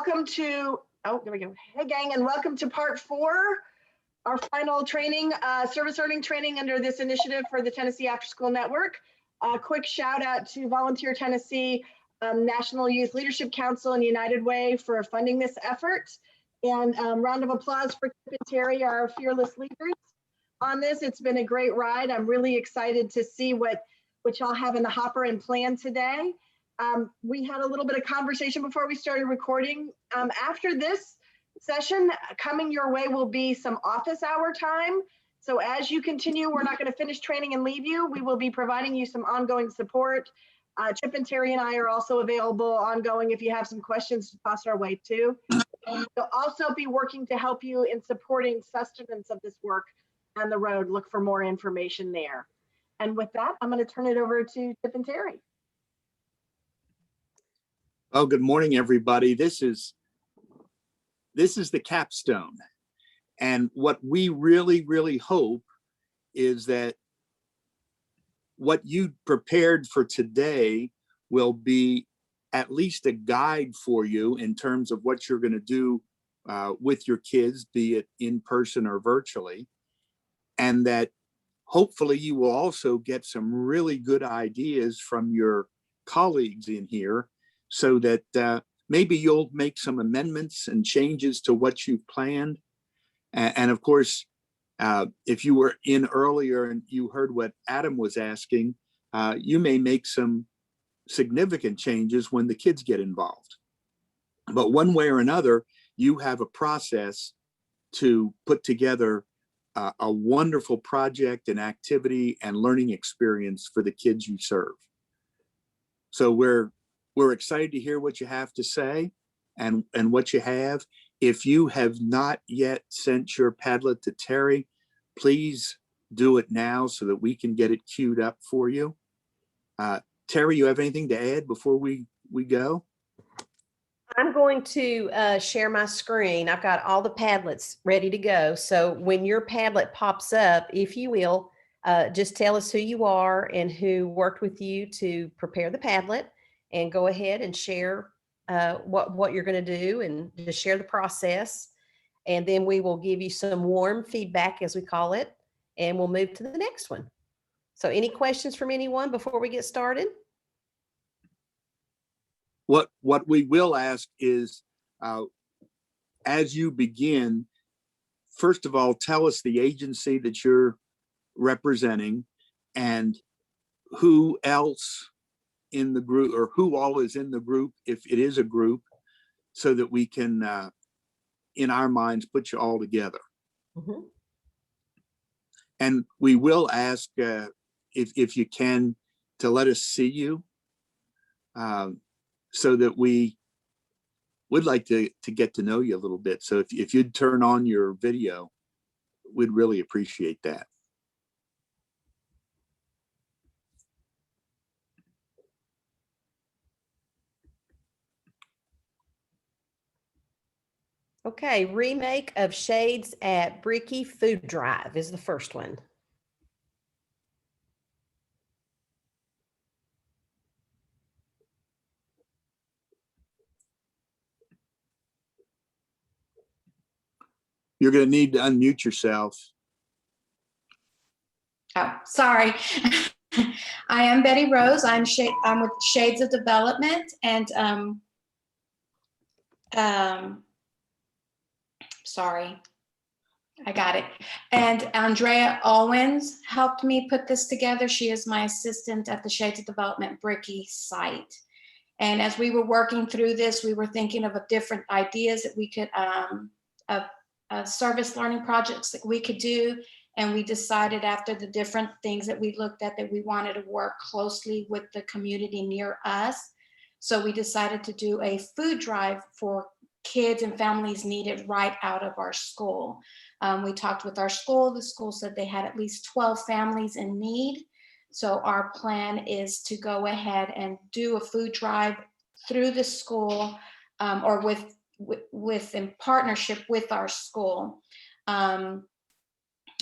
Welcome to, oh, there we go. Hey gang, and welcome to part 4, our final training, service learning training under this initiative for the Tennessee After School Network. A quick shout out to Volunteer Tennessee, National Youth Leadership Council and United Way for funding this effort. And round of applause for Kip and Terry, our fearless leaders on this. It's been a great ride. I'm really excited to see what y'all have in the hopper and plan today. We had a little bit of conversation before we started recording. After this session, coming your way will be some office hour time. So as you continue, we're not going to finish training and leave you. We will be providing you some ongoing support. Chip and Terry and I are also available ongoing if you have some questions to toss our way too. And we'll also be working to help you in supporting sustenance of this work on the road. Look for more information there. And with that, I'm going to turn it over to Chip and Terry. Oh, good morning, everybody. This is the capstone. And what we really hope is that what you prepared for today will be at least a guide for you in terms of what you're going to do with your kids, be it in person or virtually. And that hopefully you will also get some really good ideas from your colleagues in here, so that maybe you'll make some amendments and changes to what you've planned. And of course, if you were in earlier and you heard what Adam was asking, you may make some significant changes when the kids get involved. But one way or another, you have a process to put together a wonderful project and activity and learning experience for the kids you serve. So we're excited to hear what you have to say and what you have. If you have not yet sent your Padlet to Terry, please do it now so that we can get it queued up for you. Terry, you have anything to add before we go? I'm going to share my screen. I've got all the Padlets ready to go. So when your Padlet pops up, if you will, just tell us who you are and who worked with you to prepare the Padlet, and go ahead and share what you're going to do and just share the process. And then we will give you some warm feedback, as we call it, and we'll move to the next one. So any questions from anyone before we get started? What we will ask is, as you begin, first of all, tell us the agency that you're representing and who else in the group, or who all is in the group, if it is a group, so that we can, in our minds, put you all together. Mm-hmm. And we will ask, if you can, to let us see you, so that we would like to get to know you a little bit. So if you'd turn on your video, we'd really appreciate that. Okay, remake of Shades at Bricky Food Drive is the first one. You're going to need to unmute yourself. Oh, sorry. I am Betty Rose. I'm with Shades of Development, and sorry, I got it. And Andrea Owens helped me put this together. She is my assistant at the Shades of Development Bricky site. And as we were working through this, we were thinking of different ideas that we could, service learning projects that we could do. And we decided, after the different things that we looked at, that we wanted to work closely with the community near us. So we decided to do a food drive for kids and families needed right out of our school. We talked with our school. The school said they had at least 12 families in need. So our plan is to go ahead and do a food drive through the school, or in partnership with our school.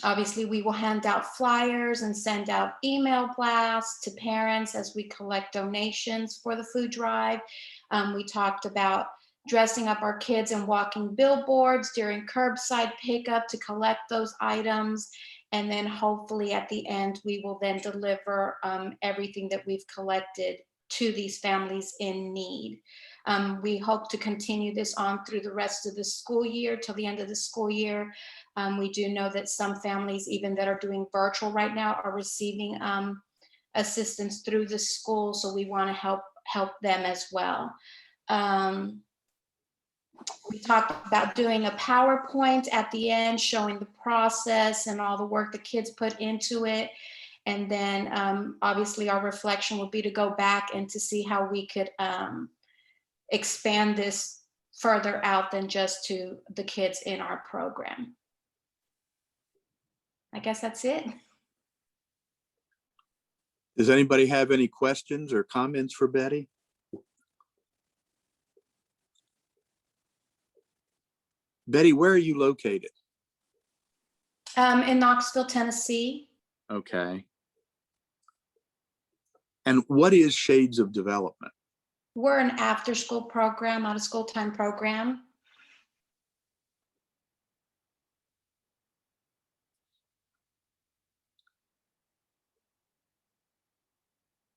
Obviously, we will hand out flyers and send out email blasts to parents as we collect donations for the food drive. We talked about dressing up our kids and walking billboards during curbside pickup to collect those items. And then hopefully at the end, we will then deliver everything that we've collected to these families in need. We hope to continue this on through the rest of the school year till the end of the school year. We do know that some families, even that are doing virtual right now, are receiving assistance through the school. So we want to help them as well. We talked about doing a PowerPoint at the end, showing the process and all the work the kids put into it. And then obviously our reflection would be to go back and to see how we could expand this further out than just to the kids in our program. I guess that's it. Does anybody have any questions or comments for Betty? Betty, where are you located? In Knoxville, Tennessee. Okay. And what is Shades of Development? We're an after-school program, out of school time program.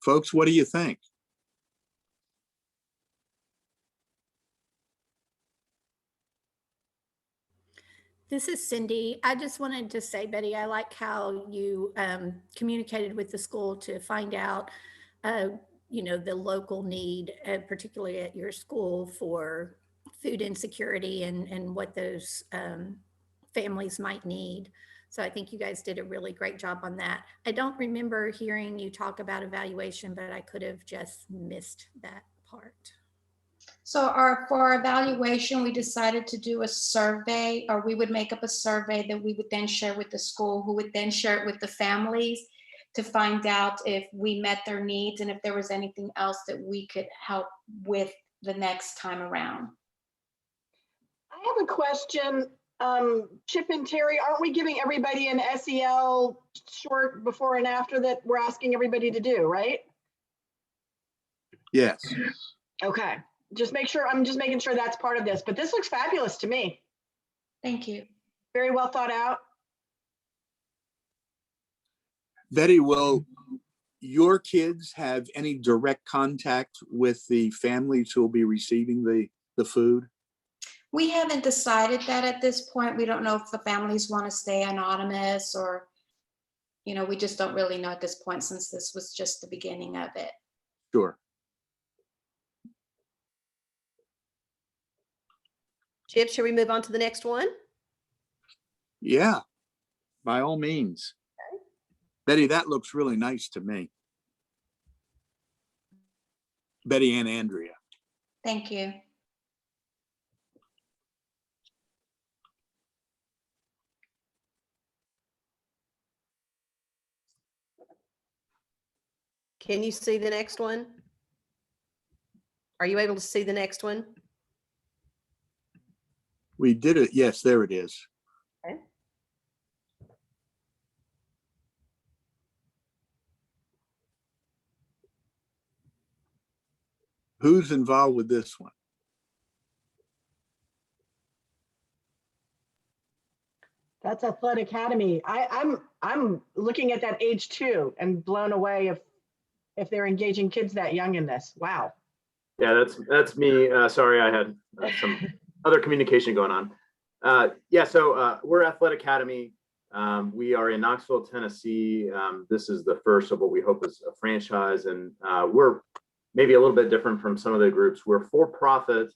Folks, what do you think? This is Cindy. I just wanted to say, Betty, I like how you communicated with the school to find out, you know, the local need, particularly at your school, for food insecurity and what those families might need. So I think you guys did a really great job on that. I don't remember hearing you talk about evaluation, but I could have just missed that part. So for our evaluation, we decided to do a survey, or we would make up a survey that we would then share with the school, who would then share it with the families to find out if we met their needs and if there was anything else that we could help with the next time around. I have a question. Chip and Terry, aren't we giving everybody an SEL short before and after that we're asking everybody to do, right? Yes. Okay. I'm just making sure that's part of this, but this looks fabulous to me. Thank you. Very well thought out. Betty, will your kids have any direct contact with the families who will be receiving the food? We haven't decided that at this point. We don't know if the families want to stay anonymous, or, you know, we just don't really know at this point, since this was just the beginning of it. Sure. Chip, should we move on to the next one? Yeah, by all means. Okay. Betty, that looks really nice to me. Betty and Andrea. Thank you. Can you see the next one? Are you able to see the next one? We did it. Yes, there it is. Okay. Who's involved with this one? That's Athletic Academy. I'm looking at that age 2 and blown away if they're engaging kids that young in this. Wow. Yeah, that's me. Sorry, I had some other communication going on. Yeah, so we're Athletic Academy. We are in Knoxville, Tennessee. This is the first of what we hope is a franchise, and we're maybe a little bit different from some of the groups. We're for profit,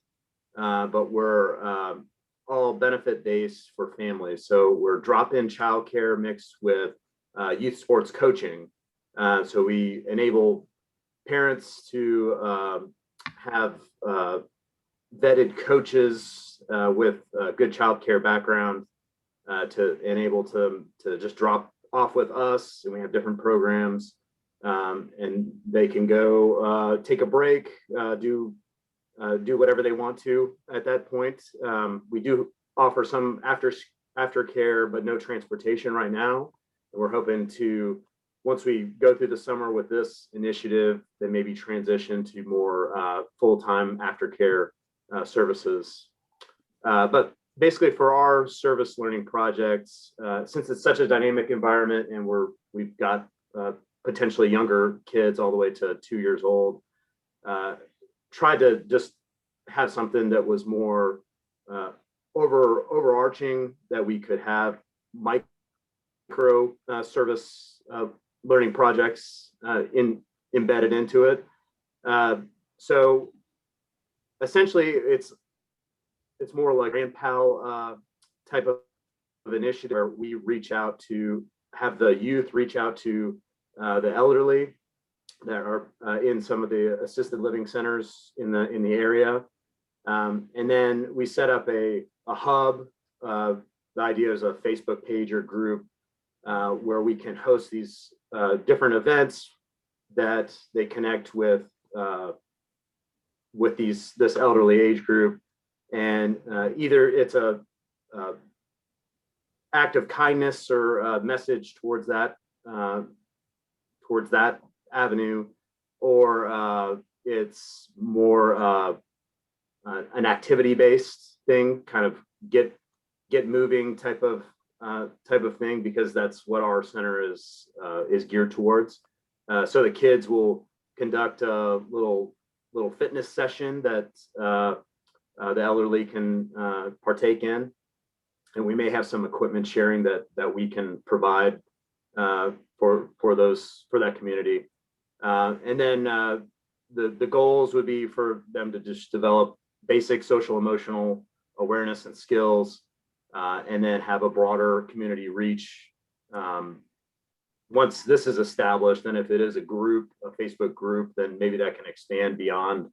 but we're all benefit based for families. So we're drop-in childcare mixed with youth sports coaching. So we enable parents to have vetted coaches with good childcare background to enable to just drop off with us, and we have different programs, and they can go take a break, do whatever they want to at that point. We do offer some aftercare, but no transportation right now. And we're hoping to, once we go through the summer with this initiative, then maybe transition to more full-time aftercare services. But basically for our service learning projects, since it's such a dynamic environment and we've got potentially younger kids all the way to 2 years old, tried to just have something that was more overarching, that we could have micro service learning projects embedded into it. So essentially it's more like Grand Pal type of initiative where we reach out to have the youth reach out to the elderly that are in some of the assisted living centers in the area. And then we set up a hub. The idea is a Facebook page or group where we can host these different events that they connect with this elderly age group. And either it's a act of kindness or a message towards that avenue, or it's more an activity-based thing, kind of get moving type of thing, because that's what our center is geared towards. So the kids will conduct a little fitness session that the elderly can partake in, and we may have some equipment sharing that we can provide for that community. And then the goals would be for them to just develop basic social emotional awareness and skills, and then have a broader community reach. Once this is established, then if it is a group, a Facebook group, then maybe that can expand beyond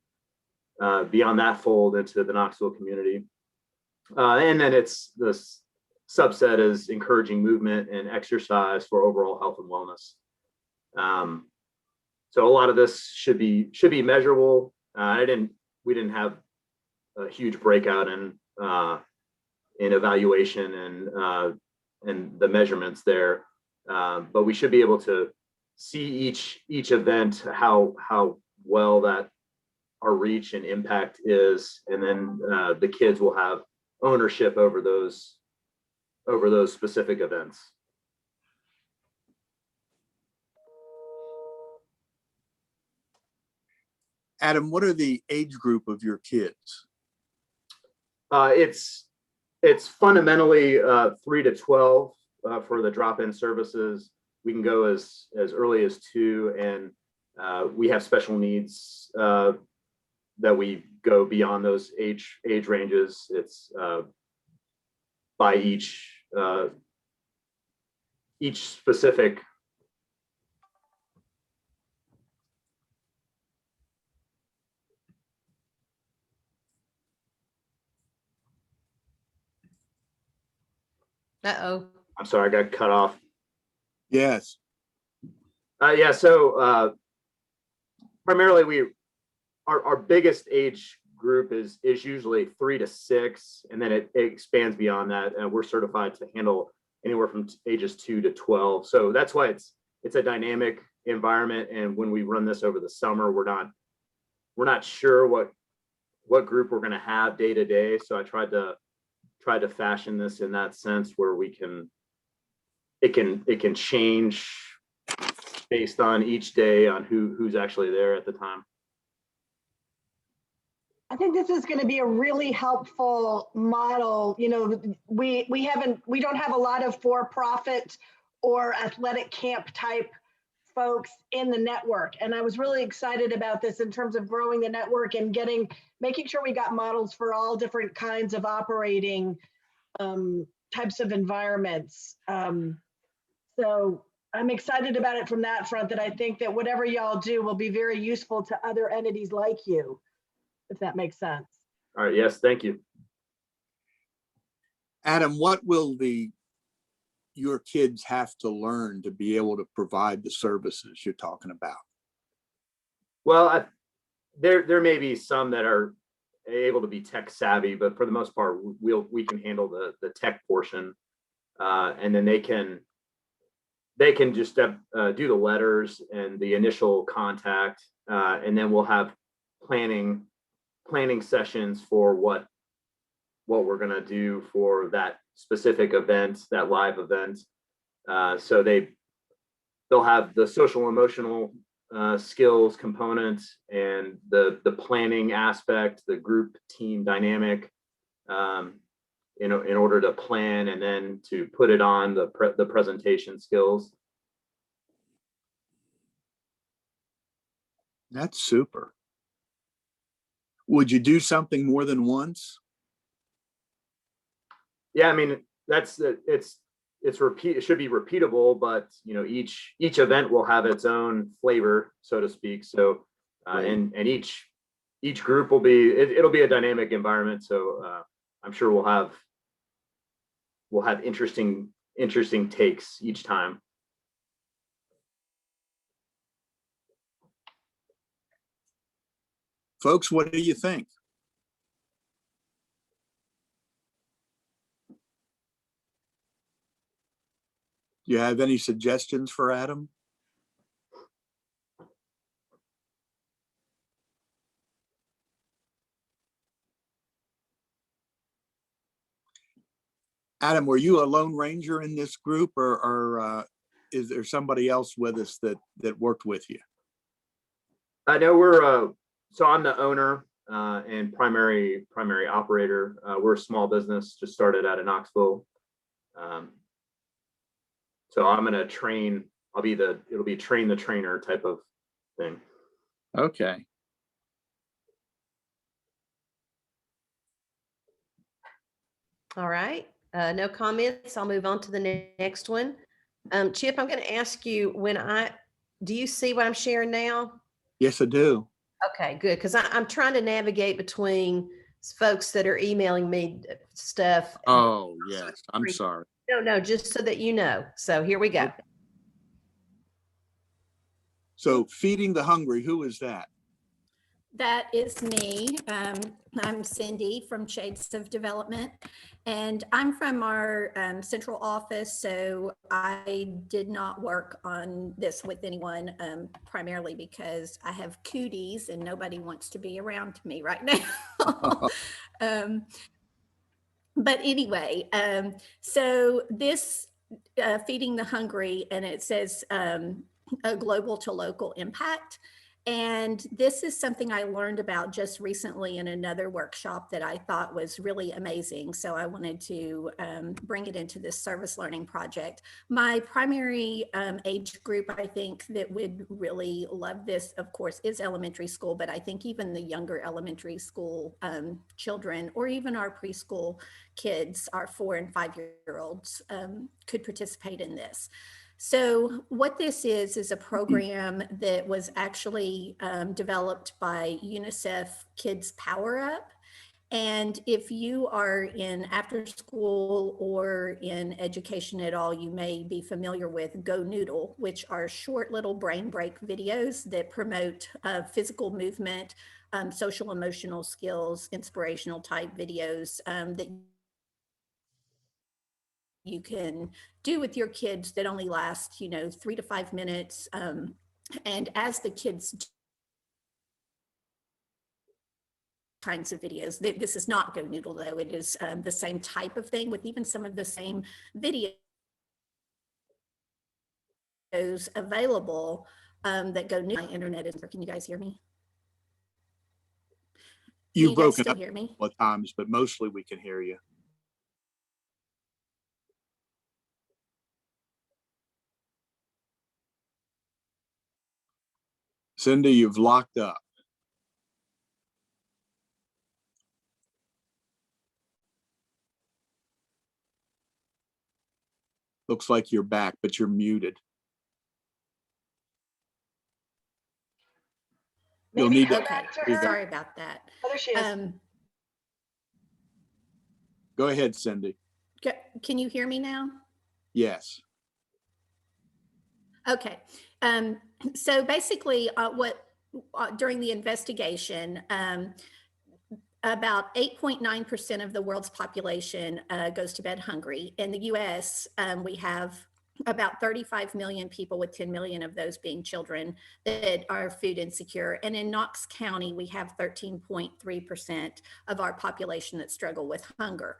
that fold into the Knoxville community. And then it's this subset is encouraging movement and exercise for overall health and wellness. So a lot of this should be measurable. We didn't have a huge breakout in evaluation and the measurements there, but we should be able to see each event how well that our reach and impact is, and then the kids will have ownership over those specific events. Adam, what are the age group of your kids? It's fundamentally 3 to 12 for the drop-in services. We can go as early as 2, and we have special needs that we go beyond those age ranges. It's by each specific. Uh-oh. I'm sorry, I got cut off. Yes. Yeah, so primarily our biggest age group is usually 3 to 6, and then it expands beyond that, and we're certified to handle anywhere from ages 2 to 12. So that's why it's a dynamic environment, and when we run this over the summer, we're not sure what group we're going to have day to day. So I tried to fashion this in that sense where it can change based on each day on who's actually there at the time. I think this is going to be a really helpful model. You know, we don't have a lot of for-profit or athletic camp type folks in the network. And I was really excited about this in terms of growing the network and making sure we got models for all different kinds of operating types of environments. So I'm excited about it from that front, that I think that whatever y'all do will be very useful to other entities like you, if that makes sense. All right, yes, thank you. Adam, what will your kids have to learn to be able to provide the services you're talking about? Well, there may be some that are able to be tech savvy, but for the most part, we can handle the tech portion, and then they can just do the letters and the initial contact, and then we'll have planning planning sessions for what we're going to do for that specific event, that live event. So they'll have the social emotional skills component and the planning aspect, the group team dynamic, in order to plan and then to put it on the presentation skills. That's super. Would you do something more than once? Yeah, I mean, it should be repeatable, but each event will have its own flavor, so to speak. So Right. and each group will be it'll be a dynamic environment. So I'm sure we'll have interesting takes each time. Folks, what do you think? Do you have any suggestions for Adam? Adam, were you a Lone Ranger in this group, or is there somebody else with us that worked with you? I know so I'm the owner and primary operator. We're a small business, just started out of Knoxville. So I'm gonna train. It'll be train the trainer type of thing. Okay. All right. No comments. I'll move on to the next one. Chip, I'm going to ask you do you see what I'm sharing now? Yes, I do. Okay, good. Because I'm trying to navigate between folks that are emailing me stuff. Oh, yes. I'm sorry. No, just so that you know. So here we go. So feeding the hungry, who is that? That is me. I'm Cindy from Shades of Development, and I'm from our central office. So I did not work on this with anyone, primarily because I have cooties and nobody wants to be around me right now. But anyway, so this Feeding the Hungry, and it says a global to local impact. And this is something I learned about just recently in another workshop that I thought was really amazing. So I wanted to bring it into this service learning project. My primary age group, I think, that would really love this, of course, is elementary school, but I think even the younger elementary school children, or even our preschool kids, our 4 and 5-year-olds, could participate in this. So what this is a program that was actually developed by UNICEF Kids Power Up. And if you are in after school or in education at all, you may be familiar with Go Noodle, which are short little brain break videos that promote physical movement, social emotional skills, inspirational type videos that you can do with your kids that only last, 3 to 5 minutes. And as the kids kinds of videos, this is not Go Noodle though, it is the same type of thing with even some of the same videos available that Go Noodle. My internet is, can you guys hear me? You've broken still up hear me? a couple of times, but mostly we can hear you. Cindy, you've locked up. Looks like you're back, but you're muted. You'll Maybe need come to. back to Okay, her. sorry about that. Oh, there she is. Go ahead, Cindy. Can you hear me now? Yes. Okay. So basically during the investigation, about 8.9% of the world's population goes to bed hungry. In the US, we have about 35 million people, with 10 million of those being children, that are food insecure. And in Knox County, we have 13.3% of our population that struggle with hunger.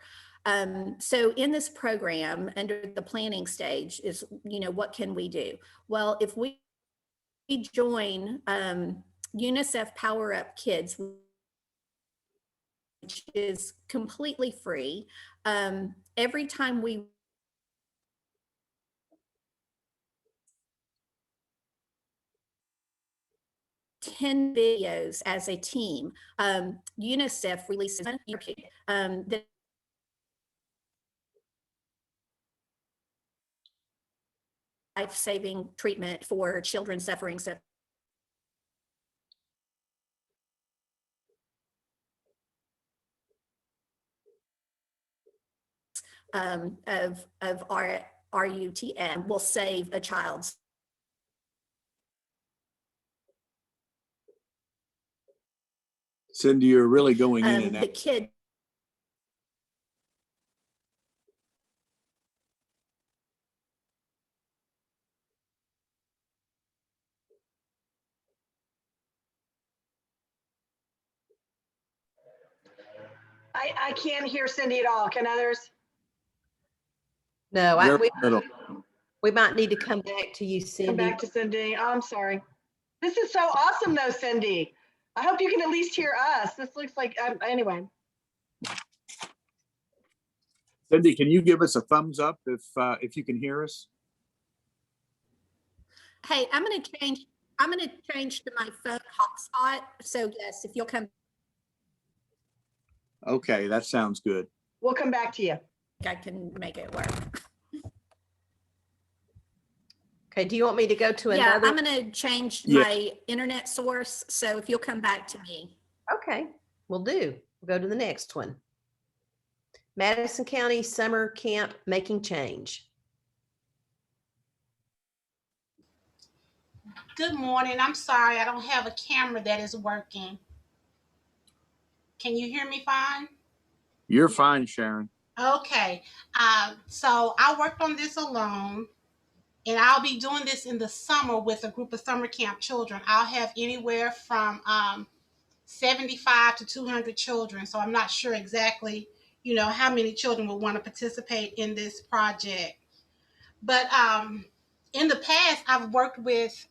So in this program, under the planning stage, is, what can we do? Well, if we join UNICEF Power Up Kids, which is completely free, every time we ten videos as a team, UNICEF releases that life-saving treatment for children suffering of RUTM will save a child's. Cindy, you're really going in and The out. kid. I can't hear Cindy at all. Can others? No, You're middle. we might need to come back to you, Come Cindy. back to Cindy. Oh, I'm sorry. This is so awesome though, Cindy. I hope you can at least hear us. This looks like, anyway. Cindy, can you give us a thumbs up if you can hear us? Hey, I'm going to change to my phone hotspot. So yes, if you'll come, Okay, that sounds good. We'll come back to you. I can make it work. Okay, do you want me to go to Yeah, another? I'm going to change Yeah. my internet source. So if you'll come back to me. Okay, we'll do. We'll go to the next one. Madison County Summer Camp Making Change. Good morning. I'm sorry, I don't have a camera that is working. Can you hear me fine? You're fine, Sharon. Okay. So I worked on this alone, and I'll be doing this in the summer with a group of summer camp children. I'll have anywhere from 75 to 200 children. So I'm not sure exactly, how many children will want to participate in this project. But in the past, I've worked with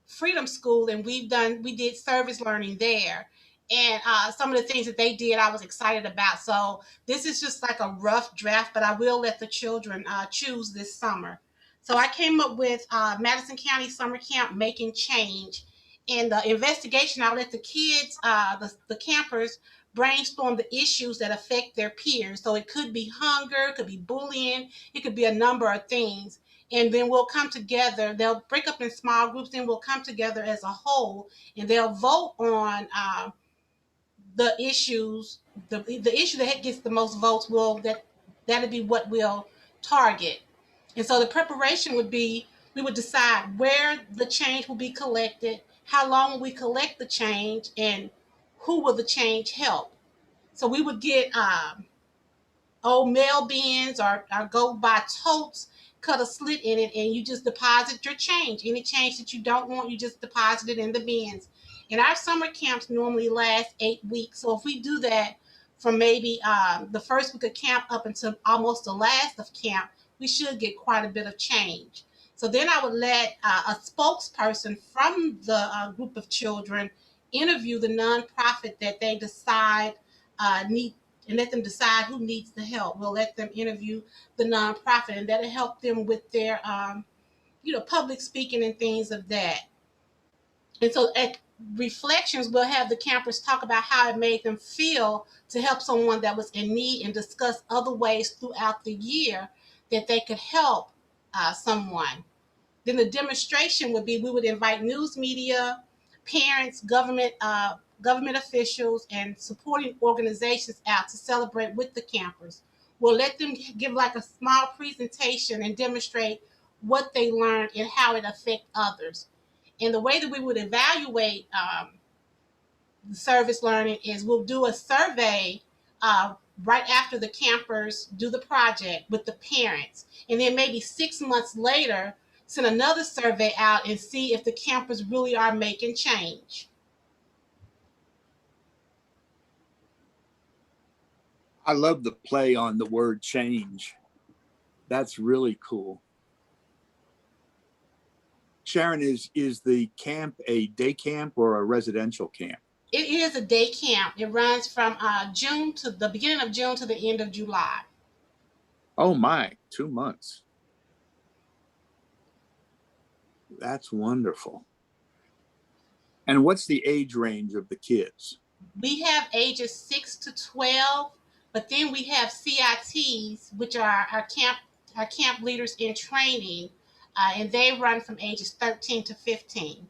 Freedom School, and we did service learning there, and some of the things that they did I was excited about. So this is just like a rough draft, but I will let the children choose this summer. So I came up with Madison County Summer Camp Making Change. In the investigation, I'll let the kids, the campers, brainstorm the issues that affect their peers. So it could be hunger, it could be bullying, it could be a number of things. And then we'll come together. They'll break up in small groups. Then we'll come together as a whole, and they'll vote on the issues. The issue that gets the most votes that'll be what we'll target. And so the preparation would be, we would decide where the change will be collected, how long will we collect the change, and who will the change help. So we would get old mail bins or go buy totes, cut a slit in it, and you just deposit your change. Any change that you don't want, you just deposit it in the bins. And our summer camps normally last 8 weeks. So if we do that from maybe the first week of camp up until almost the last of camp, we should get quite a bit of change. So then I would let a spokesperson from the group of children interview the nonprofit that they decide need, and let them decide who needs the help. We'll let them interview the nonprofit, and that'll help them with their, public speaking and things of that. And so at reflections, we'll have the campers talk about how it made them feel to help someone that was in need, and discuss other ways throughout the year that they could help someone. Then the demonstration would be, we would invite news media, parents, government officials, and supporting organizations out to celebrate with the campers. We'll let them give like a small presentation and demonstrate what they learned and how it affects others. And the way that we would evaluate the service learning is, we'll do a survey right after the campers do the project with the parents. And then maybe 6 months later, send another survey out and see if the campers really are making change. I love the play on the word change. That's really cool. Sharon, is the camp a day camp or a residential camp? It is a day camp. It runs from June to the beginning of June to the end of July. Oh my, 2 months. That's wonderful. And what's the age range of the kids? We have ages 6 to 12, but then we have CITs, which are our camp leaders in training, and they run from ages 13 to 15.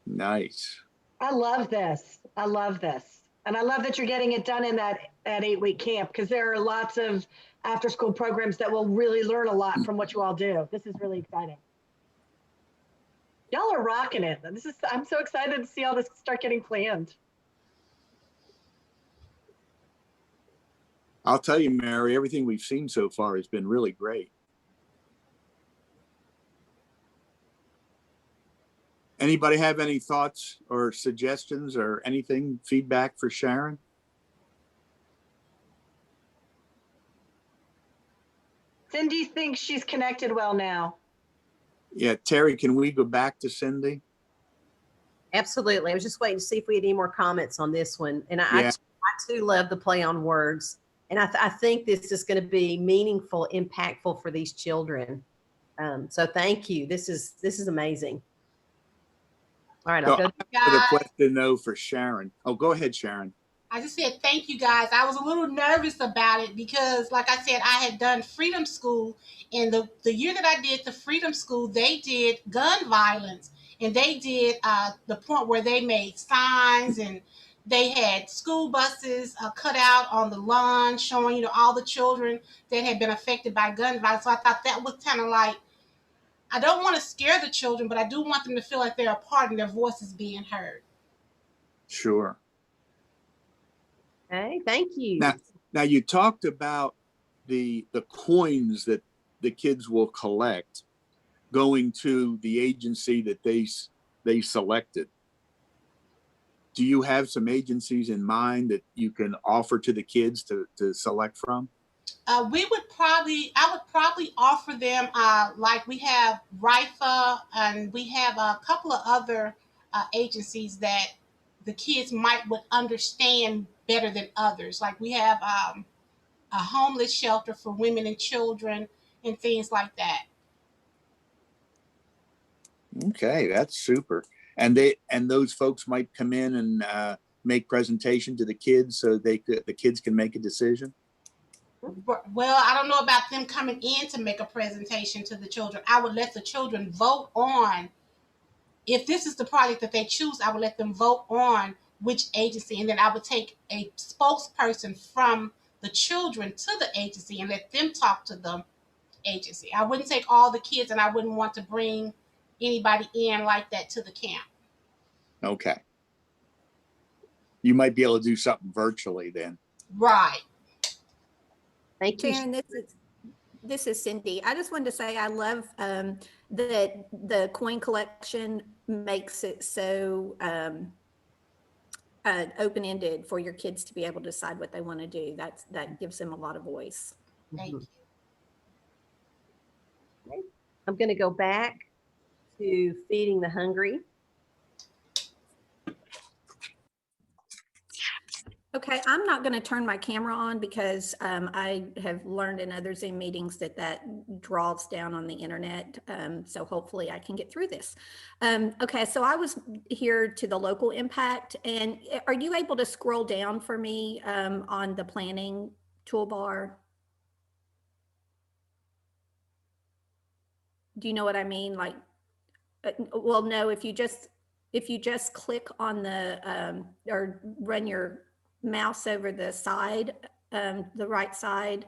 Nice. I love this. I love this. And I love that you're getting it done in that 8-week camp, because there are lots of after school programs that will really learn a lot from what you all do. This is really exciting. Y'all are rocking it. I'm so excited to see all this start getting planned. I'll tell you, Mary, everything we've seen so far has been really great. Anybody have any thoughts or suggestions or anything, feedback for Sharon? Cindy thinks she's connected well now. Yeah, Terry, can we go back to Cindy? Absolutely. I was just waiting to see if we had any more comments on this one. And I Yeah. too love the play on words. And I think this is going to be meaningful, impactful for these children. So thank you. This is amazing. All right, I'll So go. for the question though for Sharon. Oh, go ahead, Sharon. I just said thank you guys. I was a little nervous about it because, like I said, I had done Freedom School, and the year that I did the Freedom School, they did gun violence, and they did the point where they made signs, and they had school buses cut out on the lawn showing, all the children that had been affected by gun violence. So I thought that was kind of like, I don't want to scare the children, but I do want them to feel like they're a part and their voice is being heard. Sure. Okay, thank you. Now you talked about the coins that the kids will collect going to the agency that they selected. Do you have some agencies in mind that you can offer to the kids to select from? I would probably offer them, like we have RIFA, and we have a couple of other agencies that the kids would understand better than others. Like we have a homeless shelter for women and children and things like that. Okay, that's super. And those folks might come in and make presentation to the kids so the kids can make a decision. Well, I don't know about them coming in to make a presentation to the children. I would let the children vote on, if this is the project that they choose, I would let them vote on which agency, and then I would take a spokesperson from the children to the agency and let them talk to the agency. I wouldn't take all the kids, and I wouldn't want to bring anybody in like that to the camp. Okay. You might be able to do something virtually then. Right. Thank you. Sharon, this is Cindy. I just wanted to say I love that the coin collection makes it so open-ended for your kids to be able to decide what they want to do. That gives them a lot of voice. Thank you. I'm going to go back to feeding the hungry. Okay, I'm not going to turn my camera on because I have learned in other Zoom meetings that draws down on the internet. So hopefully I can get through this. Okay, so I was here to the local impact, and are you able to scroll down for me on the planning toolbar? Do you know what I mean? Like, well, no, if you just click on the or run your mouse over the side, the right side,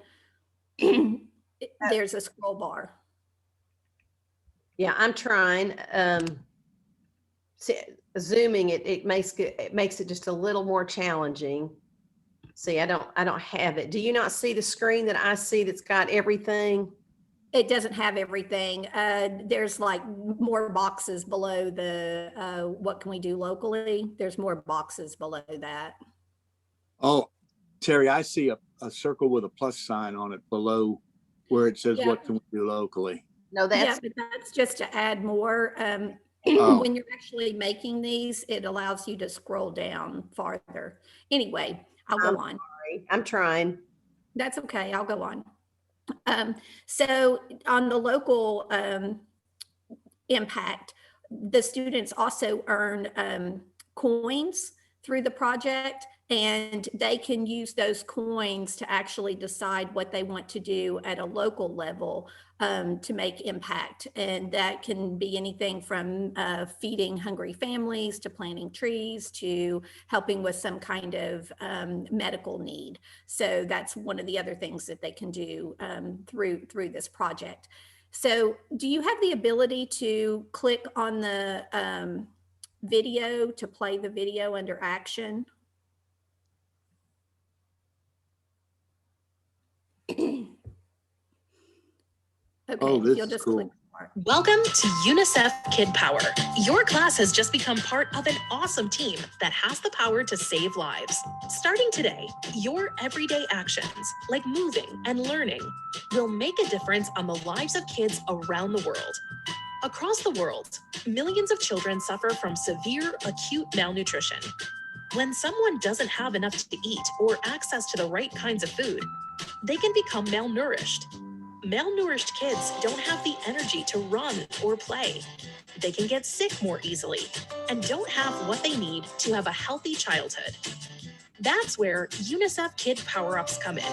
there's a scroll bar. Yeah, I'm trying. Zooming it makes it just a little more challenging. See, I don't have it. Do you not see the screen that I see that's got everything? It doesn't have everything. There's like more boxes below the, what can we do locally? There's more boxes below that. Oh, Terry, I see a circle with a plus sign on it below where it says, Yeah. what can we do locally? No, Yeah, that's, but that's just to add more. Oh. When you're actually making these, it allows you to scroll down farther. Anyway, I'll go on. sorry. I'm trying. That's okay. I'll go on. So on the local impact, the students also earn coins through the project, and they can use those coins to actually decide what they want to do at a local level to make impact. And that can be anything from feeding hungry families to planting trees to helping with some kind of medical need. So that's one of the other things that they can do through this project. So do you have the ability to click on the video to play the video under action? Okay, Oh, if this you'll is just cool. click start. Welcome to UNICEF Kid Power. Your class has just become part of an awesome team that has the power to save lives. Starting today, your everyday actions, like moving and learning, will make a difference on the lives of kids around the world. Across the world, millions of children suffer from severe acute malnutrition. When someone doesn't have enough to eat or access to the right kinds of food, they can become malnourished. Malnourished kids don't have the energy to run or play. They can get sick more easily and don't have what they need to have a healthy childhood. That's where UNICEF Kid Power-Ups come in.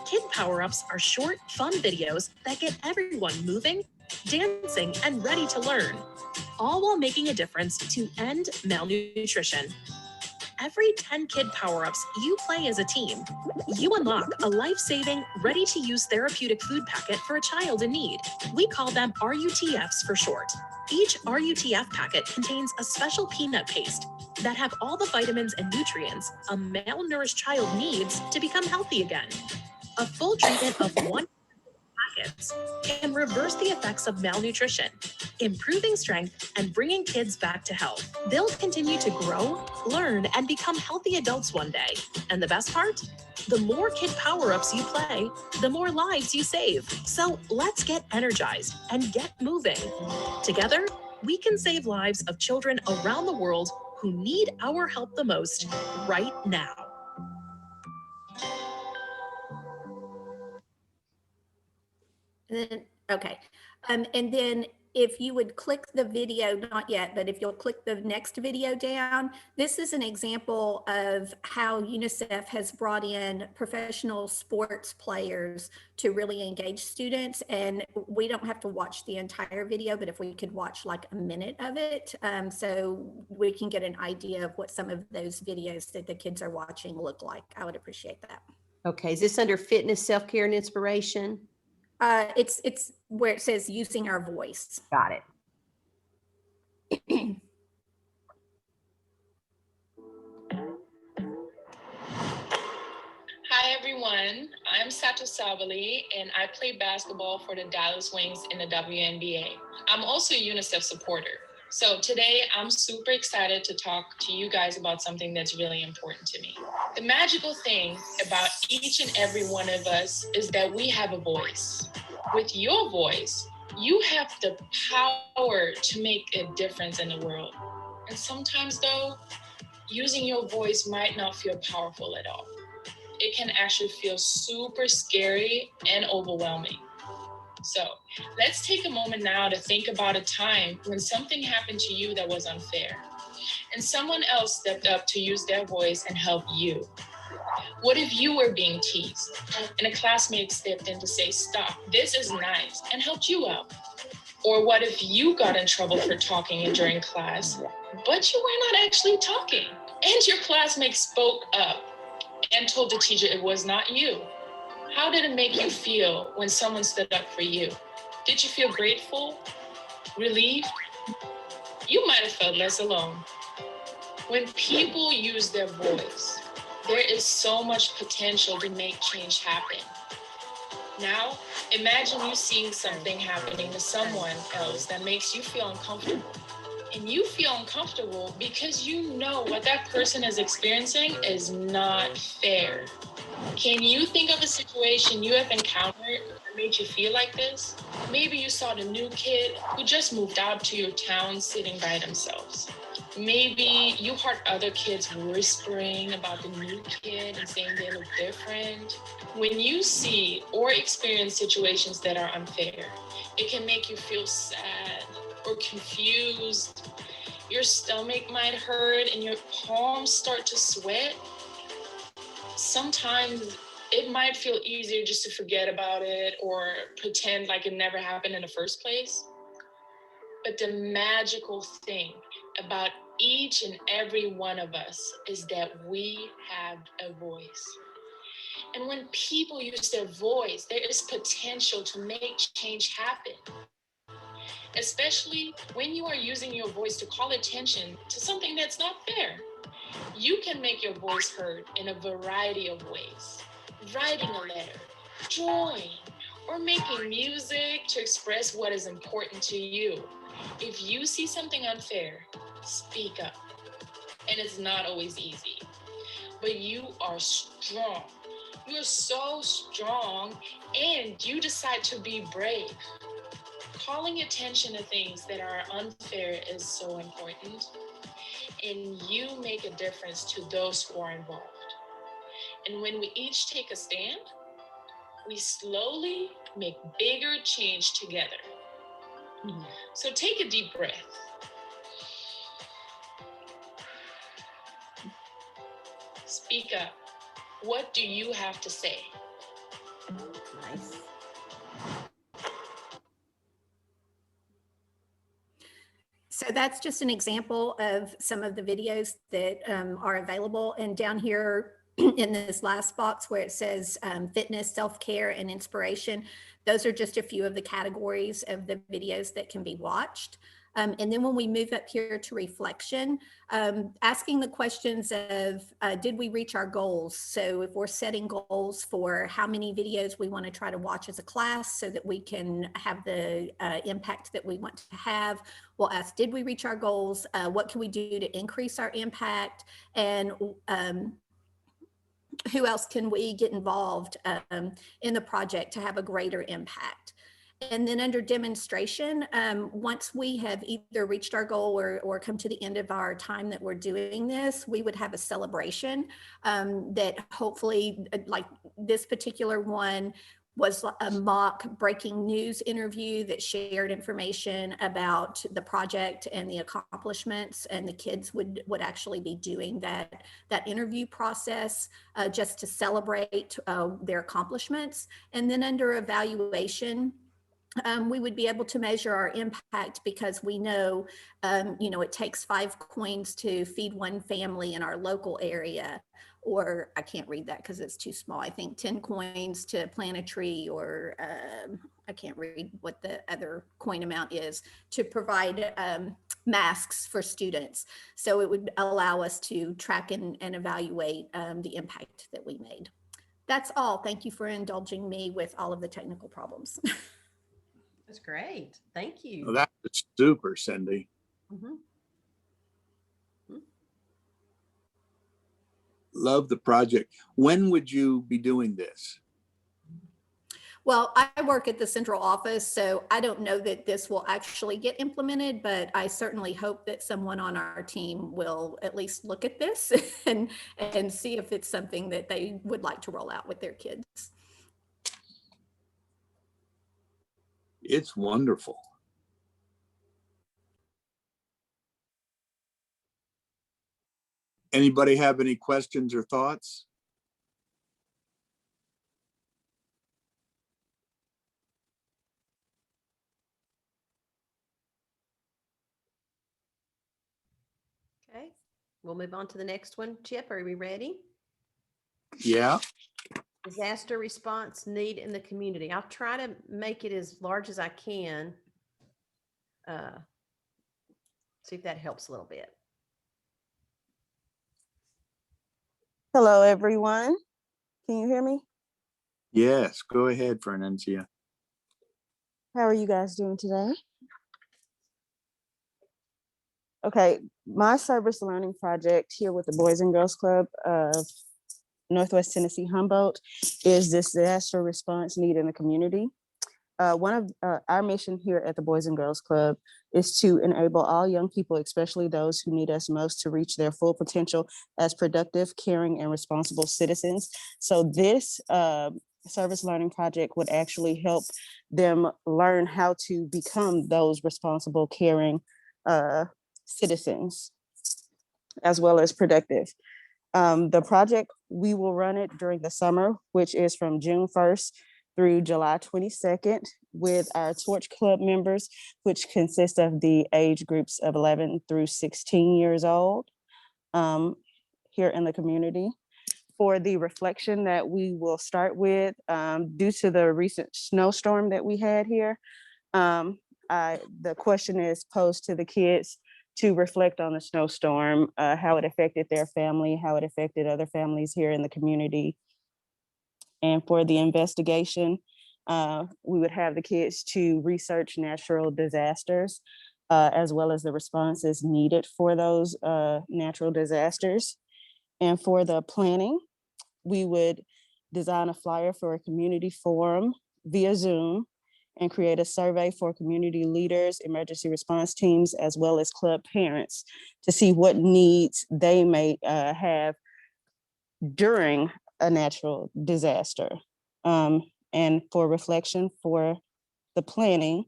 Kid Power-Ups are short, fun videos that get everyone moving, dancing, and ready to learn, all while making a difference to end malnutrition. Every 10 Kid Power-Ups you play as a team, you unlock a life-saving, ready-to-use therapeutic food packet for a child in need. We call them RUTFs for short. Each RUTF packet contains a special peanut paste that have all the vitamins and nutrients a malnourished child needs to become healthy again. A full treatment of 1 packets can reverse the effects of malnutrition, improving strength and bringing kids back to health. They'll continue to grow, learn, and become healthy adults one day. And the best part? The more Kid Power-Ups you play, the more lives you save. So let's get energized and get moving. Together, we can save lives of children around the world who need our help the most right now. And then, okay. And then if you would click the video, not yet, but if you'll click the next video down, this is an example of how UNICEF has brought in professional sports players to really engage students. And we don't have to watch the entire video, but if we could watch like a minute of it, so we can get an idea of what some of those videos that the kids are watching look like, I would appreciate that. Okay, is this under fitness, self-care, and inspiration? It's where it says using our voice. Got it. Hi everyone, I'm Sato Savali and I play basketball for the Dallas Wings in the WNBA. I'm also a UNICEF supporter. So today I'm super excited to talk to you guys about something that's really important to me. The magical thing about each and every one of us is that we have a voice. With your voice, you have the power to make a difference in the world. And sometimes though, using your voice might not feel powerful at all. It can actually feel super scary and overwhelming. So let's take a moment now to think about a time when something happened to you that was unfair and someone else stepped up to use their voice and help you. What if you were being teased and a classmate stepped in to say, stop, this is nice, and helped you out? Or what if you got in trouble for talking during class, but you were not actually talking and your classmate spoke up and told the teacher it was not you? How did it make you feel when someone stood up for you? Did you feel grateful? Relieved? You might have felt less alone. When people use their voice, there is so much potential to make change happen. Now, imagine you seeing something happening to someone else that makes you feel uncomfortable. And you feel uncomfortable because you know what that person is experiencing is not fair. Can you think of a situation you have encountered that made you feel like this? Maybe you saw the new kid who just moved out to your town sitting by themselves. Maybe you heard other kids whispering about the new kid and saying they look different. When you see or experience situations that are unfair, it can make you feel sad or confused. Your stomach might hurt and your palms start to sweat. Sometimes it might feel easier just to forget about it or pretend like it never happened in the first place. But the magical thing about each and every one of us is that we have a voice. And when people use their voice, there is potential to make change happen. Especially when you are using your voice to call attention to something that's not fair. You can make your voice heard in a variety of ways. Writing a letter, drawing, or making music to express what is important to you. If you see something unfair, speak up. And it's not always easy, but you are strong. You're so strong, and you decide to be brave. Calling attention to things that are unfair is so important, and you make a difference to those who are involved. And when we each take a stand, we slowly make bigger change together. So take a deep breath. Speak up. What do you have to say? Nice. So that's just an example of some of the videos that are available. And down here in this last box where it says fitness, self-care, and inspiration, those are just a few of the categories of the videos that can be watched. And then when we move up here to reflection, asking the questions of, did we reach our goals? So if we're setting goals for how many videos we want to try to watch as a class so that we can have the impact that we want to have, we'll ask, did we reach our goals? What can we do to increase our impact? And who else can we get involved in the project to have a greater impact? And then under demonstration, once we have either reached our goal or come to the end of our time that we're doing this, we would have a celebration that hopefully, like this particular one, was a mock breaking news interview that shared information about the project and the accomplishments, and the kids would actually be doing that interview process just to celebrate their accomplishments. And then under evaluation, we would be able to measure our impact because we know, it takes 5 coins to feed one family in our local area, or I can't read that because it's too small. I think 10 coins to plant a tree, or I can't read what the other coin amount is, to provide masks for students. So it would allow us to track and evaluate the impact that we made. That's all. Thank you for indulging me with all of the technical problems. That's great. Thank you. Well, that was super, Cindy. Love the project. When would you be doing this? Well, I work at the central office, so I don't know that this will actually get implemented, but I certainly hope that someone on our team will at least look at this and see if it's something that they would like to roll out with their kids. It's wonderful. Anybody have any questions or thoughts? Okay, we'll move on to the next one. Chip, are we ready? Yeah. Disaster response need in the community. I'll try to make it as large as I can. See if that helps a little bit. Hello, everyone. Can you hear me? Yes, go ahead, Fernencia. How are you guys doing today? Okay, my service learning project here with the Boys and Girls Club of Northwest Tennessee Humboldt is disaster response need in the community. One of our mission here at the Boys and Girls Club is to enable all young people, especially those who need us most, to reach their full potential as productive, caring, and responsible citizens. So this service learning project would actually help them learn how to become those responsible, caring citizens, as well as productive. The project, we will run it during the summer, which is from June 1st through July 22nd with our Torch Club members, which consist of the age groups of 11 through 16 years old here in the community. For the reflection that we will start with, due to the recent snowstorm that we had here, the question is posed to the kids to reflect on the snowstorm, how it affected their family, how it affected other families here in the community. And for the investigation, we would have the kids to research natural disasters, as well as the responses needed for those natural disasters. And for the planning, we would design a flyer for a community forum via Zoom and create a survey for community leaders, emergency response teams, as well as club parents to see what needs they may have during a natural disaster. And for reflection for the planning,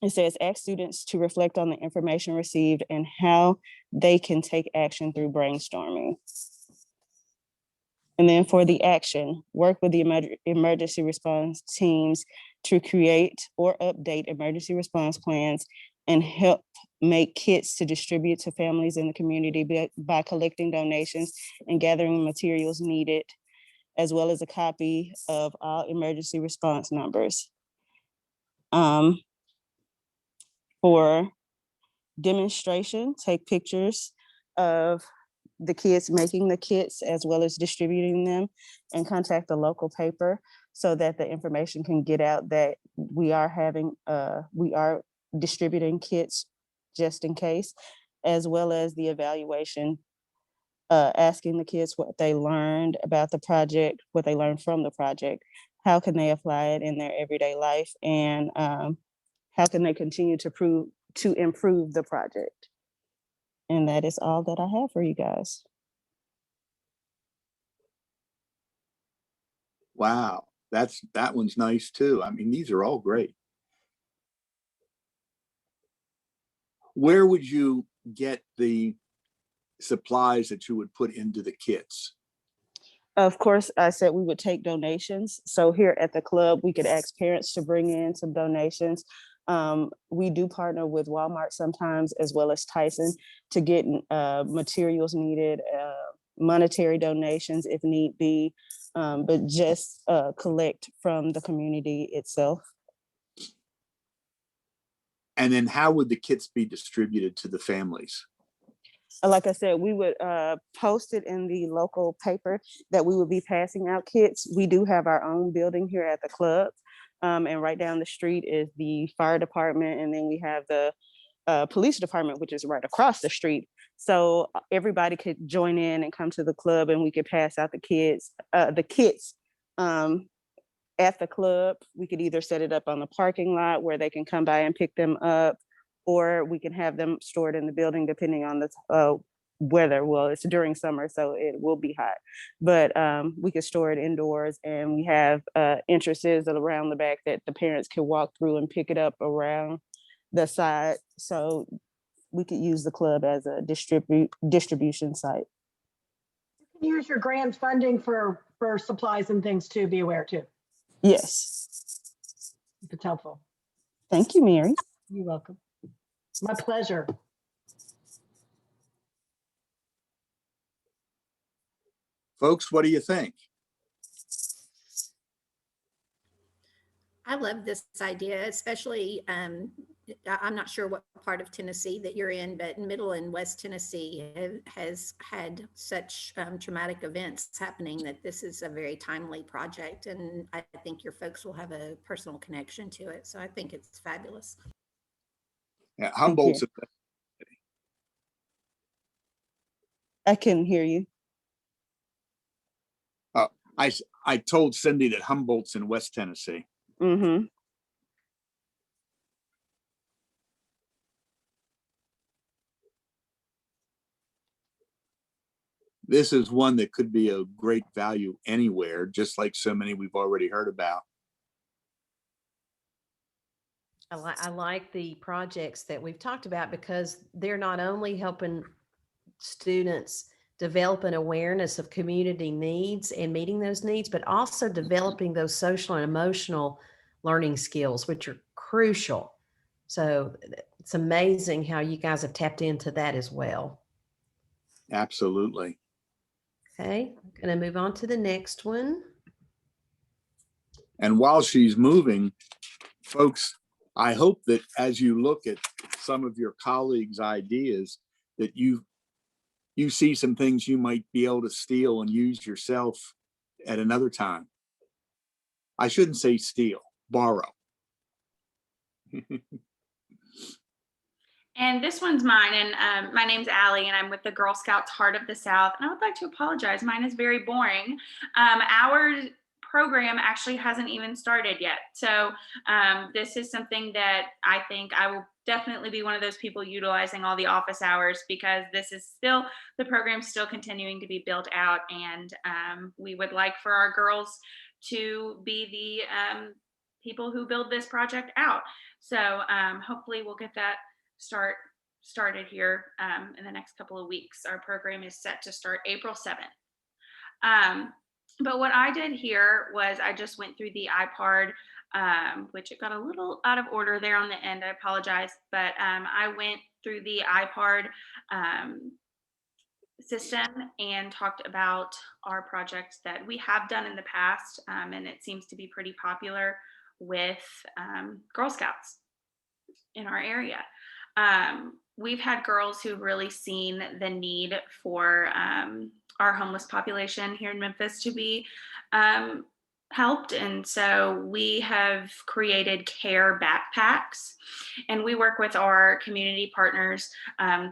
it says, ask students to reflect on the information received and how they can take action through brainstorming. And then for the action, work with the emergency response teams to create or update emergency response plans and help make kits to distribute to families in the community by collecting donations and gathering materials needed, as well as a copy of all emergency response numbers. For demonstration, take pictures of the kids making the kits as well as distributing them, and contact the local paper so that the information can get out that we are distributing kits just in case, as well as the evaluation, asking the kids what they learned about the project, what they learned from the project, how can they apply it in their everyday life, and how can they continue to improve the project. And that is all that I have for you guys. Wow, that one's nice too. I mean, these are all great. Where would you get the supplies that you would put into the kits? Of course, I said we would take donations. So here at the club, we could ask parents to bring in some donations. We do partner with Walmart sometimes, as well as Tyson, to get materials needed, monetary donations if need be, but just collect from the community itself. And then how would the kits be distributed to the families? Like I said, we would post it in the local paper that we would be passing out kits. We do have our own building here at the club. And right down the street is the fire department. And then we have the police department, which is right across the street. So everybody could join in and come to the club, and we could pass out the kits at the club. We could either set it up on the parking lot where they can come by and pick them up, or we can have them stored in the building depending on the weather. Well, it's during summer, so it will be hot, but we could store it indoors, and we have entrances around the back that the parents can walk through and pick it up around the side. So we could use the club as a distribution site. You can use your grant funding for supplies and things too, be aware too. Yes. If it's helpful. Thank you, Mary. You're welcome. My pleasure. Folks, what do you think? I love this idea, especially, I'm not sure what part of Tennessee that you're in, but Middle and West Tennessee has had such traumatic events happening that this is a very timely project. And I think your folks will have a personal connection to it. So I think it's fabulous. Yeah, Thank Humboldt's, you. I couldn't hear you. I told Cindy that Humboldt's in West Tennessee. Mm-hmm. This is one that could be of great value anywhere, just like so many we've already heard about. I like the projects that we've talked about because they're not only helping students develop an awareness of community needs and meeting those needs, but also developing those social and emotional learning skills, which are crucial. So it's amazing how you guys have tapped into that as well. Absolutely. Okay, I'm going to move on to the next one. And while she's moving, folks, I hope that as you look at some of your colleagues' ideas, that you see some things you might be able to steal and use yourself at another time. I shouldn't say steal, borrow. And this one's mine, and my name's Allie, and I'm with the Girl Scouts Heart of the South. And I would like to apologize. Mine is very boring. Our program actually hasn't even started yet. So this is something that I think I will definitely be one of those people utilizing all the office hours, because this is still, the program's still continuing to be built out. And we would like for our girls to be the people who build this project out. So hopefully we'll get that started here in the next couple of weeks. Our program is set to start April 7th. But what I did here was I just went through the IPARDE, which it got a little out of order there on the end. I apologize, but I went through the IPARDE system and talked about our projects that we have done in the past, and it seems to be pretty popular with Girl Scouts in our area. We've had girls who've really seen the need for our homeless population here in Memphis to be helped. And so we have created care backpacks, and we work with our community partners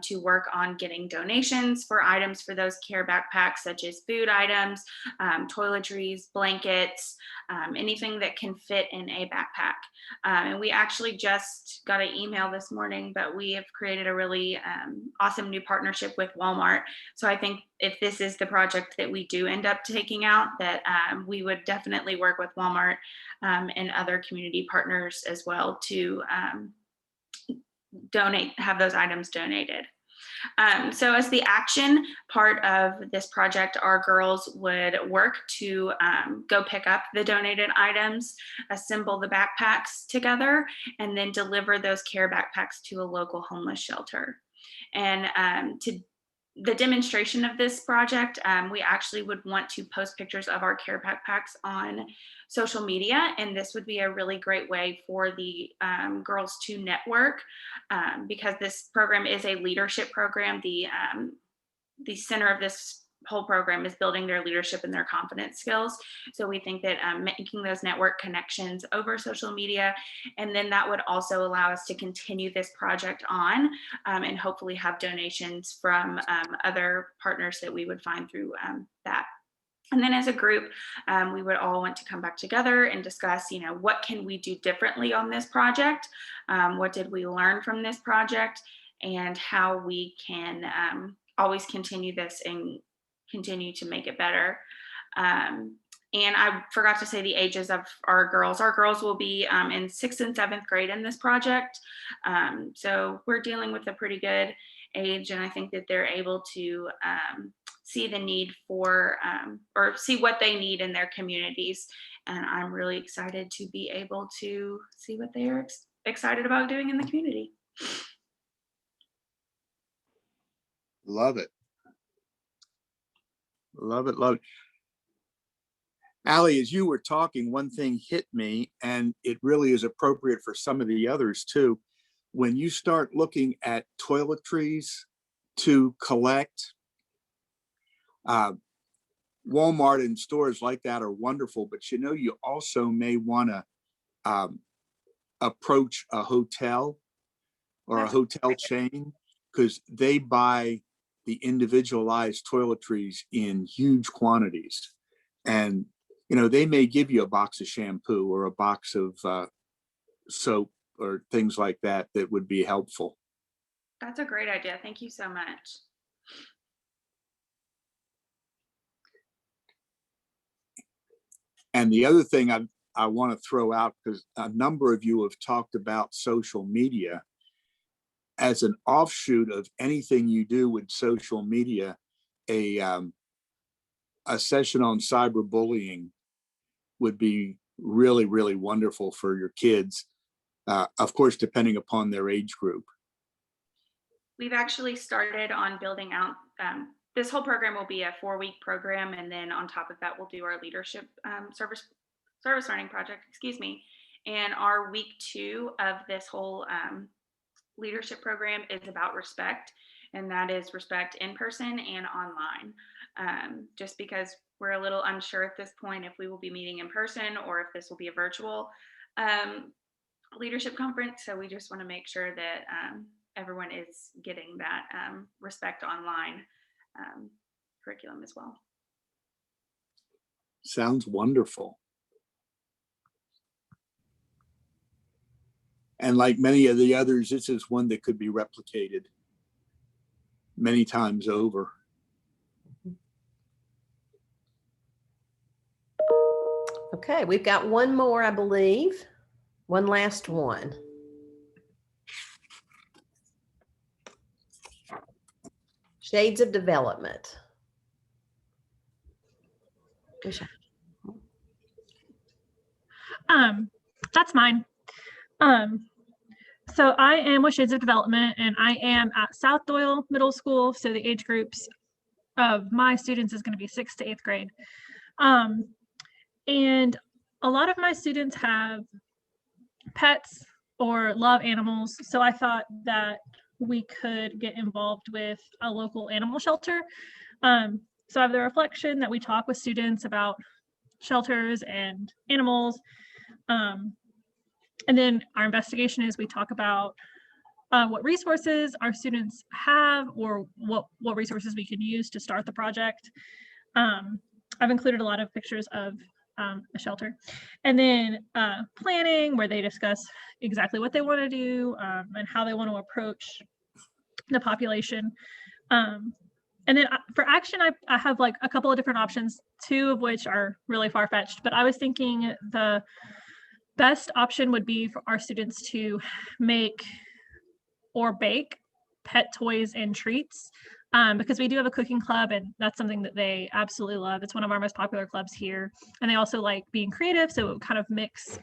to work on getting donations for items for those care backpacks, such as food items, toiletries, blankets, anything that can fit in a backpack. And we actually just got an email this morning, but we have created a really awesome new partnership with Walmart. So I think if this is the project that we do end up taking out, that we would definitely work with Walmart and other community partners as well to have those items donated. So as the action part of this project, our girls would work to go pick up the donated items, assemble the backpacks together, and then deliver those care backpacks to a local homeless shelter. And the demonstration of this project, we actually would want to post pictures of our care backpacks on social media, and this would be a really great way for the girls to network, because this program is a leadership program. The center of this whole program is building their leadership and their confidence skills. So we think that making those network connections over social media, and then that would also allow us to continue this project on and hopefully have donations from other partners that we would find through that. And then as a group, we would all want to come back together and discuss, what can we do differently on this project? What did we learn from this project? And how we can always continue this and continue to make it better. And I forgot to say the ages of our girls. Our girls will be in 6th and 7th grade in this project. So we're dealing with a pretty good age, and I think that they're able to see the need for, or see what they need in their communities. And I'm really excited to be able to see what they are excited about doing in the community. Love it. Love it. Love it. Allie, as you were talking, one thing hit me, and it really is appropriate for some of the others too. When you start looking at toiletries to collect, Walmart and stores like that are wonderful, but you also may want to approach a hotel or a hotel chain, because they buy the individualized toiletries in huge quantities. And, they may give you a box of shampoo or a box of soap or things like that that would be helpful. That's a great idea. Thank you so much. And the other thing I want to throw out, because a number of you have talked about social media, as an offshoot of anything you do with social media, a session on cyberbullying would be really, really wonderful for your kids, of course, depending upon their age group. We've actually started on building out, this whole program will be a 4-week program. And then on top of that, we'll do our leadership service learning project, And our week 2 of this whole leadership program is about respect. And that is respect in person and online. Just because we're a little unsure at this point if we will be meeting in person or if this will be a virtual leadership conference. So we just want to make sure that everyone is getting that respect online curriculum as well. Sounds wonderful. And like many of the others, this is one that could be replicated many times over. Okay, we've got one more, I believe. One last one. Shades of development. That's mine. So I am with Shades of Development, and I am at South Doyle Middle School. So the age groups of my students is going to be 6th to 8th grade. And a lot of my students have pets or love animals. So I thought that we could get involved with a local animal shelter. So I have the reflection that we talk with students about shelters and animals. And then our investigation is we talk about what resources our students have or what resources we can use to start the project. I've included a lot of pictures of a shelter. And then planning, where they discuss exactly what they want to do and how they want to approach the population. And then for action, I have like a couple of different options, 2 of which are really far-fetched, but I was thinking the best option would be for our students to make or bake pet toys and treats, because we do have a cooking club, and that's something that they absolutely love. It's one of our most popular clubs here. And they also like being creative, so it would kind of mix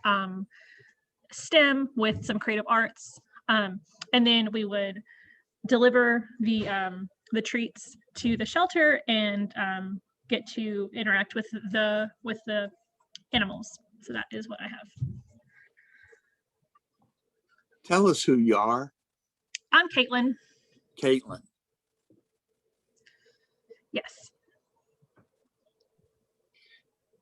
STEM with some creative arts. And then we would deliver the treats to the shelter and get to interact with the animals. So that is what I have. Tell us who you are. I'm Caitlin. Caitlin. Yes.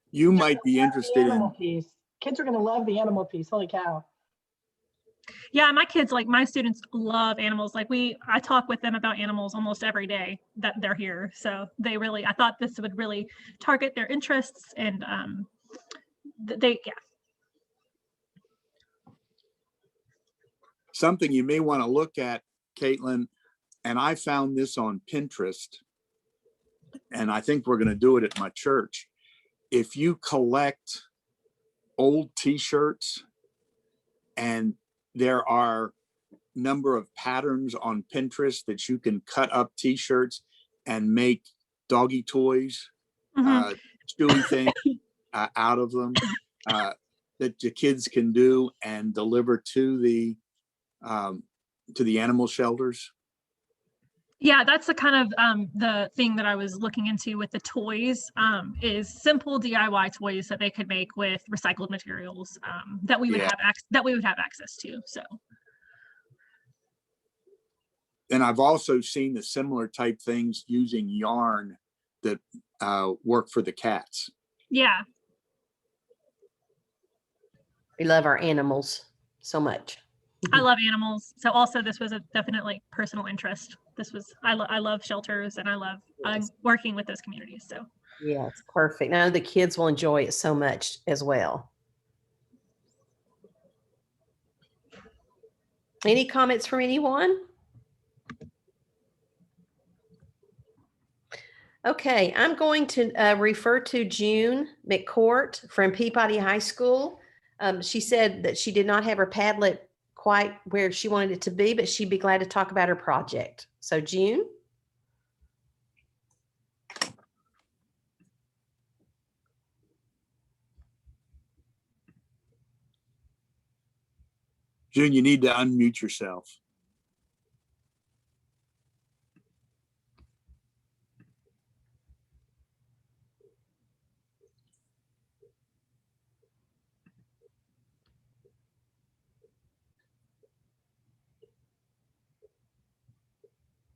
You might be interested animal in. piece. Kids are going to love the animal piece. Holy cow. Yeah, my kids, like my students love animals. Like I talk with them about animals almost every day that they're here. So I thought this would really target their interests, and yeah. Something you may want to look at, Caitlin, and I found this on Pinterest, and I think we're going to do it at my church. If you collect old t-shirts, and there are a number of patterns on Pinterest that you can cut up t-shirts and make doggy toys, chewy things out of them that the kids can do and deliver to the animal shelters. Yeah, that's the kind of the thing that I was looking into with the toys, is simple DIY toys that they could make with recycled materials, that we would Yeah. have access to. So And I've also seen the similar type things using yarn that work for the cats. yeah, We love our animals so much. I love animals. So also this was a definitely personal interest. This was, I love shelters and I love working with those communities. So Yeah, it's perfect. Now the kids will enjoy it so much as well. Any comments from anyone? Okay, I'm going to refer to June McCourt from Peabody High School. She said that she did not have her Padlet quite where she wanted it to be, but she'd be glad to talk about her project. So June. June, you need to unmute yourself.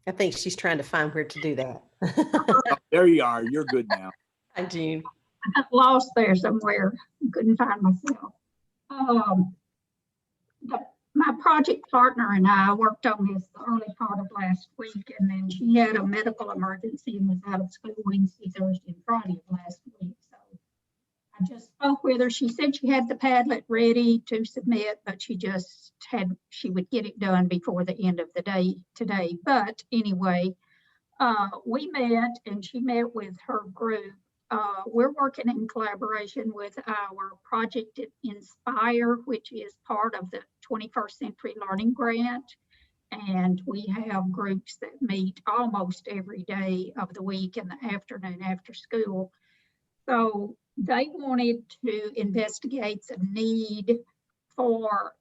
I think she's trying to find where to do that. Oh, there you are. You're good now. Hi, June. I got lost there somewhere. Couldn't find myself. My project partner and I worked on this the early part of last week, and then she had a medical emergency and was out of school Wednesday, Thursday, and Friday of last week. So I just spoke with her. She said she had the Padlet ready to submit, but she would get it done before the end of the day today. But anyway, we met and she met with her group. We're working in collaboration with our Project Inspire, which is part of the 21st Century Learning Grant. And we have groups that meet almost every day of the week in the afternoon after school. So they wanted to investigate the need for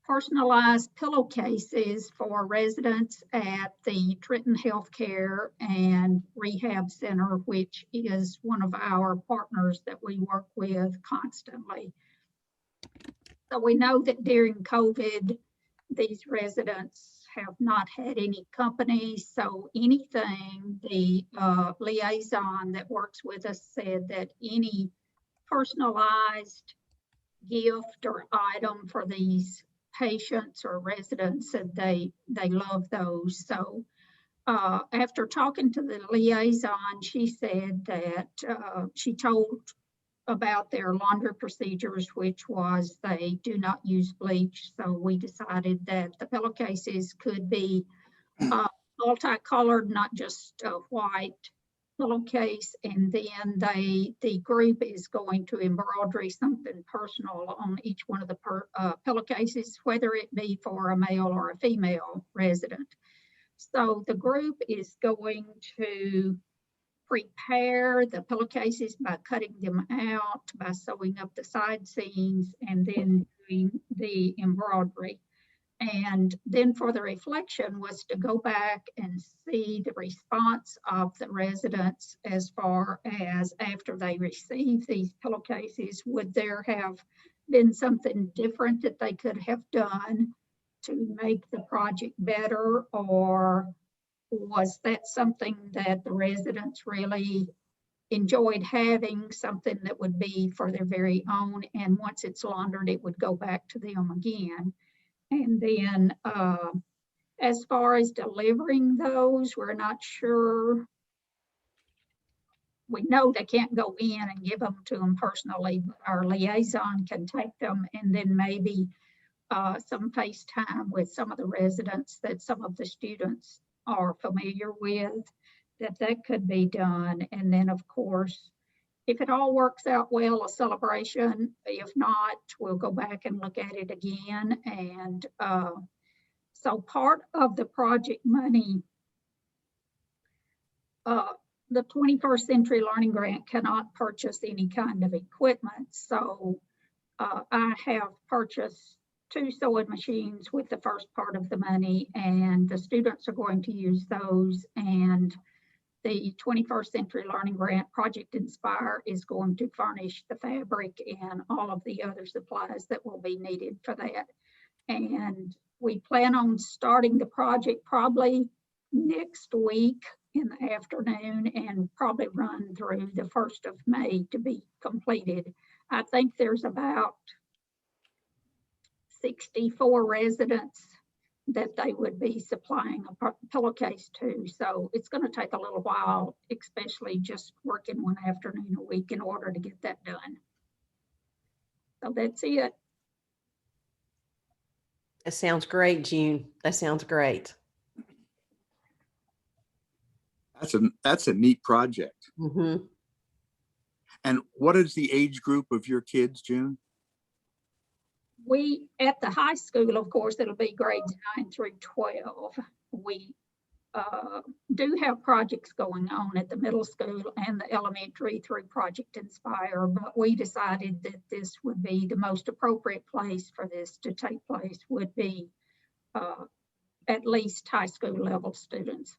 personalized pillowcases for residents at the Trenton Healthcare and Rehab Center, which is one of our partners that we work with constantly. So we know that during COVID, these residents have not had any company. So anything, the liaison that works with us said that any personalized gift or item for these patients or residents, and they love those. So after talking to the liaison, she said that she told about their laundry procedures, which was they do not use bleach. So we decided that the pillowcases could be multicolored, not just white pillowcase, and then the group is going to embroider something personal on each one of the pillowcases, whether it be for a male or a female resident. So the group is going to prepare the pillowcases by cutting them out, by sewing up the side seams, and then doing the embroidery. And then for the reflection was to go back and see the response of the residents as far as after they receive these pillowcases, would there have been something different that they could have done to make the project better, or was that something that the residents really enjoyed having, something that would be for their very own, and once it's laundered, it would go back to them again. And then as far as delivering those, we're not sure. We know they can't go in and give them to them personally, but our liaison can take them, and then maybe some FaceTime with some of the residents that some of the students are familiar with, that could be done. And then of course, if it all works out well, a celebration. If not, we'll go back and look at it again. And so part of the project money, the 21st Century Learning Grant cannot purchase any kind of equipment. So I have purchased 2 sewing machines with the first part of the money, and the students are going to use those. And the 21st Century Learning Grant Project Inspire is going to furnish the fabric and all of the other supplies that will be needed for that. And we plan on starting the project probably next week in the afternoon and probably run through the 1st of May to be completed. I think there's about 64 residents that they would be supplying a pillowcase to. So it's going to take a little while, especially just working one afternoon a week in order to get that done. So that's it. That sounds great, June. That sounds great. That's a neat project. Mm-hmm. And what is the age group of your kids, June? We, at the high school, of course, it'll be grades 9 through 12. We do have projects going on at the middle school and the elementary through Project Inspire, but we decided that this would be the most appropriate place for this to take place, would be at least high school level students.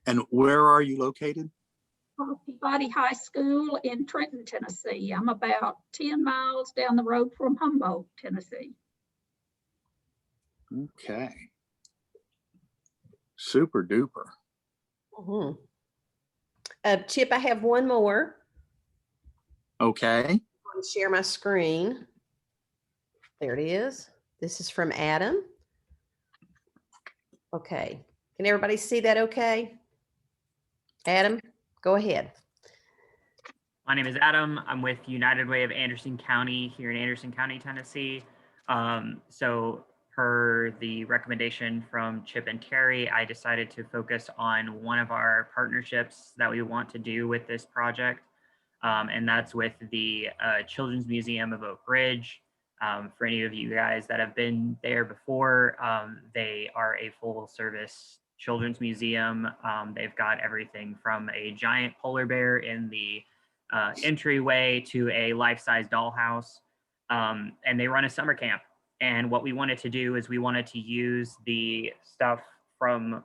And where are you located? Peabody High School in Trenton, Tennessee. I'm about 10 miles down the road from Humboldt, Tennessee. Okay. Super duper. Mm-hmm. Chip, I have one more. Okay. I'm going to share my screen. There it is. This is from Adam. Okay. Can everybody see that okay? Adam, go ahead. My name is Adam. I'm with United Way of Anderson County here in Anderson County, Tennessee. So per the recommendation from Chip and Terry, I decided to focus on one of our partnerships that we want to do with this project. And that's with the Children's Museum of Oak Ridge. For any of you guys that have been there before, they are a full service children's museum. They've got everything from a giant polar bear in the entryway to a life-size dollhouse, and they run a summer camp. And what we wanted to do is we wanted to use the stuff from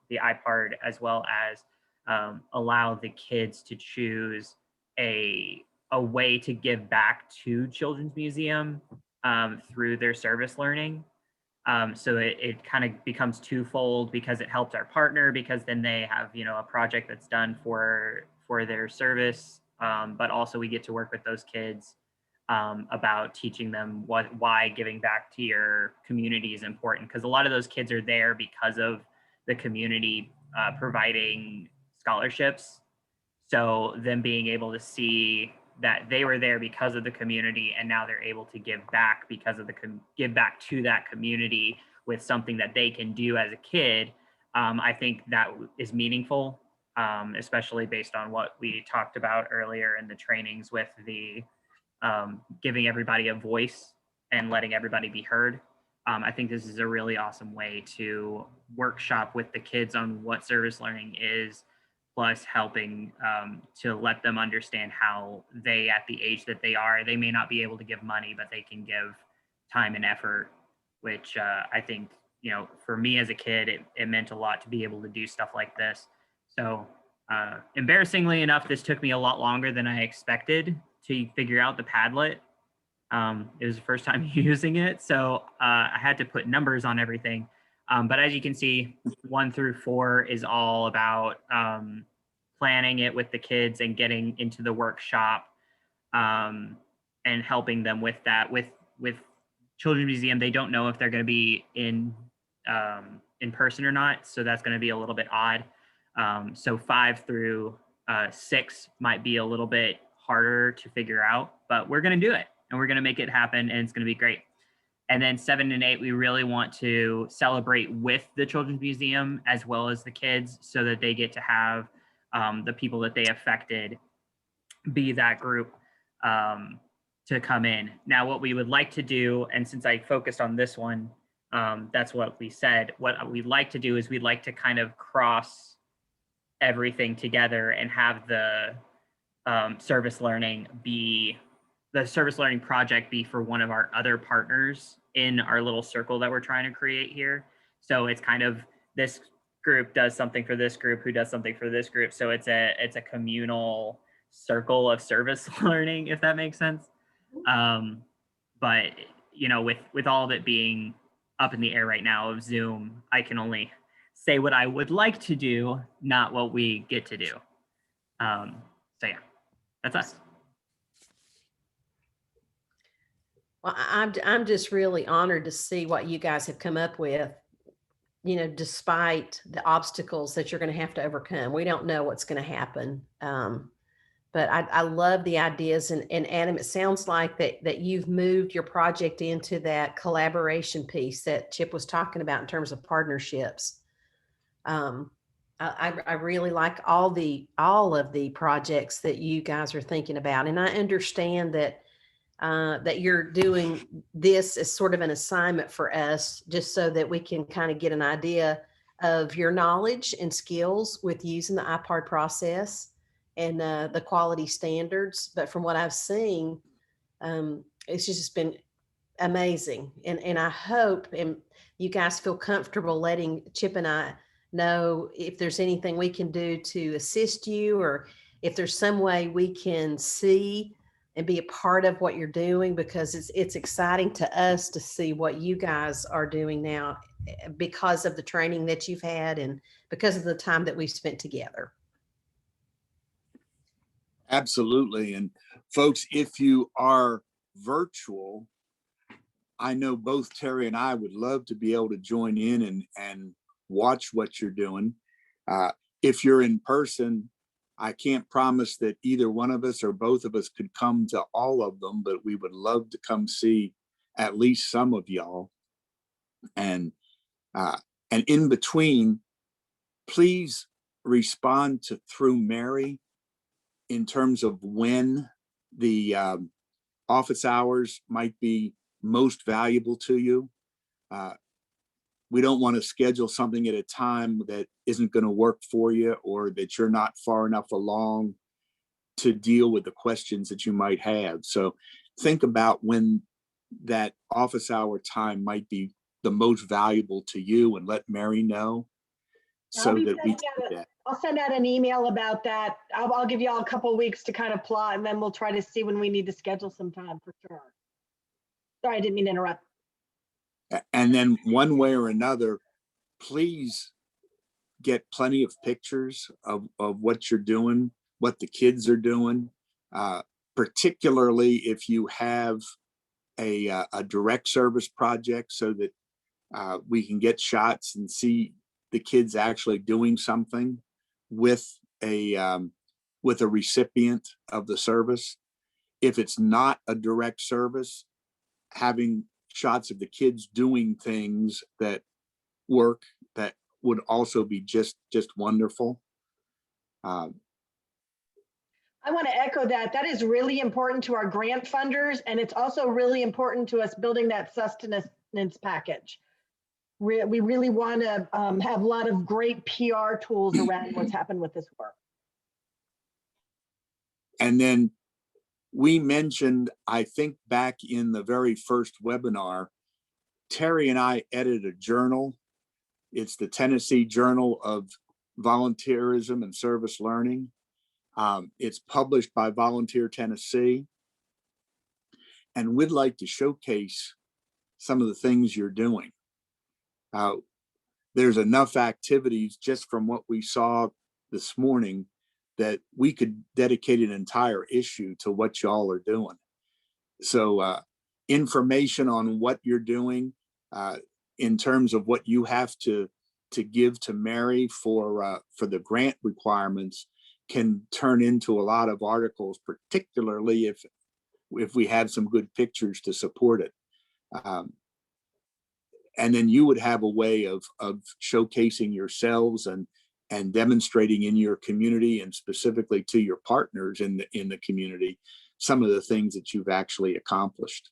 the IPARDE, as well as allow the kids to choose a way to give back to Children's Museum through their service learning. So it kind of becomes twofold, because it helps our partner, because then they have, you know, a project that's done for their service, but also we get to work with those kids about teaching them why giving back to your community is important, because a lot of those kids are there because of the community providing scholarships. So them being able to see that they were there because of the community, and now they're able to give back because of give back to that community with something that they can do as a kid. I think that is meaningful, especially based on what we talked about earlier in the trainings with the giving everybody a voice and letting everybody be heard. I think this is a really awesome way to workshop with the kids on what service learning is, plus helping to let them understand how they, at the age that they are, they may not be able to give money, but they can give time and effort, which I think, you know, for me as a kid, it meant a lot to be able to do stuff like this. So embarrassingly enough, this took me a lot longer than I expected to figure out the Padlet. It was the first time using it, so I had to put numbers on everything. But as you can see, 1 through 4 is all about planning it with the kids and getting into the workshop and helping them with that. With Children's Museum, they don't know if they're going to be in person or not, so that's going to be a little bit odd. So 5 through 6 might be a little bit harder to figure out, but we're going to do it and we're going to make it happen, and it's going to be great. And then 7 and 8, we really want to celebrate with the Children's Museum as well as the kids, so that they get to have the people that they affected be that group to come in. Now, what we would like to do, and since I focused on this one, that's what we said, what we'd like to do is we'd like to kind of cross everything together and have the service learning be the service learning project be for one of our other partners in our little circle that we're trying to create here. So it's kind of this group does something for this group who does something for this group. So it's a communal circle of service learning, if that makes sense. But you know, with all of it being up in the air right now of Zoom, I can only say what I would like to do, not what we get to do. So yeah, that's us. Well, I'm just really honored to see what you guys have come up with, you know, despite the obstacles that you're going to have to overcome. We don't know what's going to happen. But I love the ideas. And Adam, it sounds like that you've moved your project into that collaboration piece that Chip was talking about in terms of partnerships. I really like all of the projects that you guys are thinking about. And I understand that that you're doing this as sort of an assignment for us, just so that we can kind of get an idea of your knowledge and skills with using the IPARDE process and the quality standards. But from what I've seen, it's just been amazing. And I hope and you guys feel comfortable letting Chip and I know if there's anything we can do to assist you, or if there's some way we can see and be a part of what you're doing, because it's exciting to us to see what you guys are doing now because of the training that you've had and because of the time that we've spent together. Absolutely. And folks, if you are virtual, I know both Terry and I would love to be able to join in and watch what you're doing. If you're in person, I can't promise that either one of us or both of us could come to all of them, but we would love to come see at least some of y'all. And in between, please respond to Through Mary in terms of when the office hours might be most valuable to you. We don't want to schedule something at a time that isn't going to work for you, or that you're not far enough along to deal with the questions that you might have. So think about when that office hour time might be the most valuable to you, and let Mary know so that we can do that. I'll send out an email about that. I'll give you all a couple of weeks to kind of plot, and then we'll try to see when we need to schedule some time for sure. Sorry, I didn't mean to interrupt. And then one way or another, please get plenty of pictures of what you're doing, what the kids are doing, particularly if you have a direct service project, so that we can get shots and see the kids actually doing something with a recipient of the service. If it's not a direct service, having shots of the kids doing things that work, that would also be just wonderful. I want to echo that. That is really important to our grant funders, and it's also really important to us building that sustenance package. We really want to have a lot of great PR tools around what's happened with this work. And then we mentioned, I think back in the very first webinar, Terry and I edited a journal. It's the Tennessee Journal of Volunteerism and Service Learning. It's published by Volunteer Tennessee. And we'd like to showcase some of the things you're doing. There's enough activities just from what we saw this morning that we could dedicate an entire issue to what y'all are doing. So information on what you're doing in terms of what you have to give to Mary for the grant requirements can turn into a lot of articles, particularly if we have some good pictures to support it. And then you would have a way of showcasing yourselves and demonstrating in your community, and specifically to your partners in the community, some of the things that you've actually accomplished.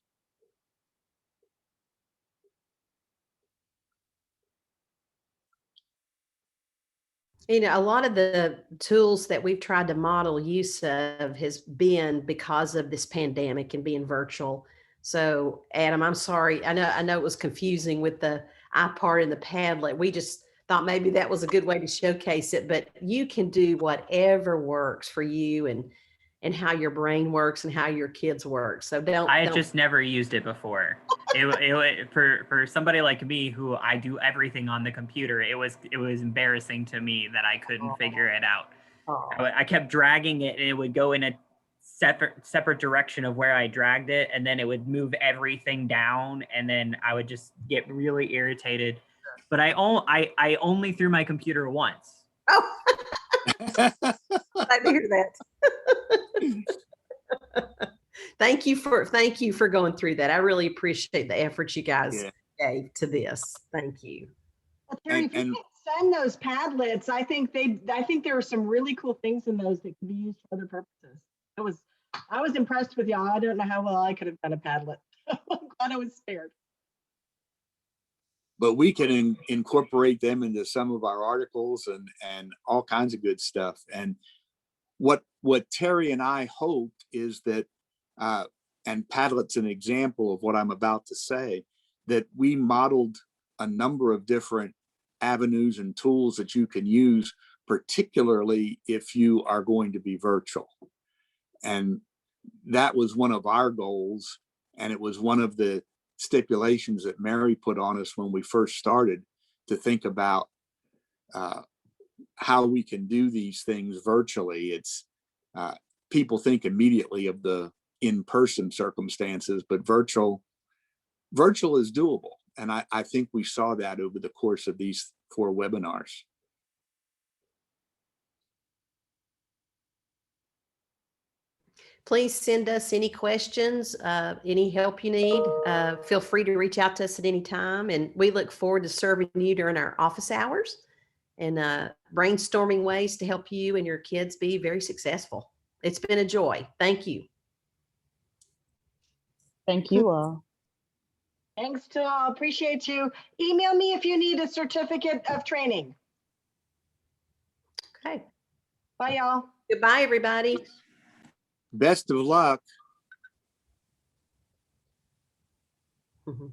You know, a lot of the tools that we've tried to model use of has been because of this pandemic and being virtual. So, Adam, I'm sorry. I know it was confusing with the iPart and the Padlet. We just thought maybe that was a good way to showcase it, but you can do whatever works for you and how your brain works and how your kids work. So I had don't just never used it before. For somebody like me who I do everything on the computer, it was embarrassing to me that I couldn't figure it out. I kept dragging it and it would go in a separate direction of where I dragged it, and then it would move everything down, and then I would just get really irritated. But I only threw my computer once. Oh, I hear that. Thank you for going through that. I really appreciate the effort you guys gave to this. Thank you. Well, Terry, if you can send those Padlets, I think there are some really cool things in those that can be used for other purposes. I was impressed with y'all. I don't know how well I could have done a Padlet. I'm glad I was spared. But we can incorporate them into some of our articles and all kinds of good stuff. And what Terry and I hoped is that, and Padlet's an example of what I'm about to say, that we modeled a number of different avenues and tools that you can use, particularly if you are going to be virtual. And that was one of our goals. And it was one of the stipulations that Mary put on us when we first started to think about how we can do these things virtually. It's people think immediately of the in-person circumstances, but virtual is doable. And I think we saw that over the course of these 4 webinars. Please send us any questions, any help you need. Feel free to reach out to us at any time. And we look forward to serving you during our office hours and brainstorming ways to help you and your kids be very successful. It's been a joy. Thank you. Thank you all. Thanks to all. Appreciate you. Email me if you need a certificate of training. Okay. Bye, y'all. Goodbye, everybody. Best of luck. Mm-hmm.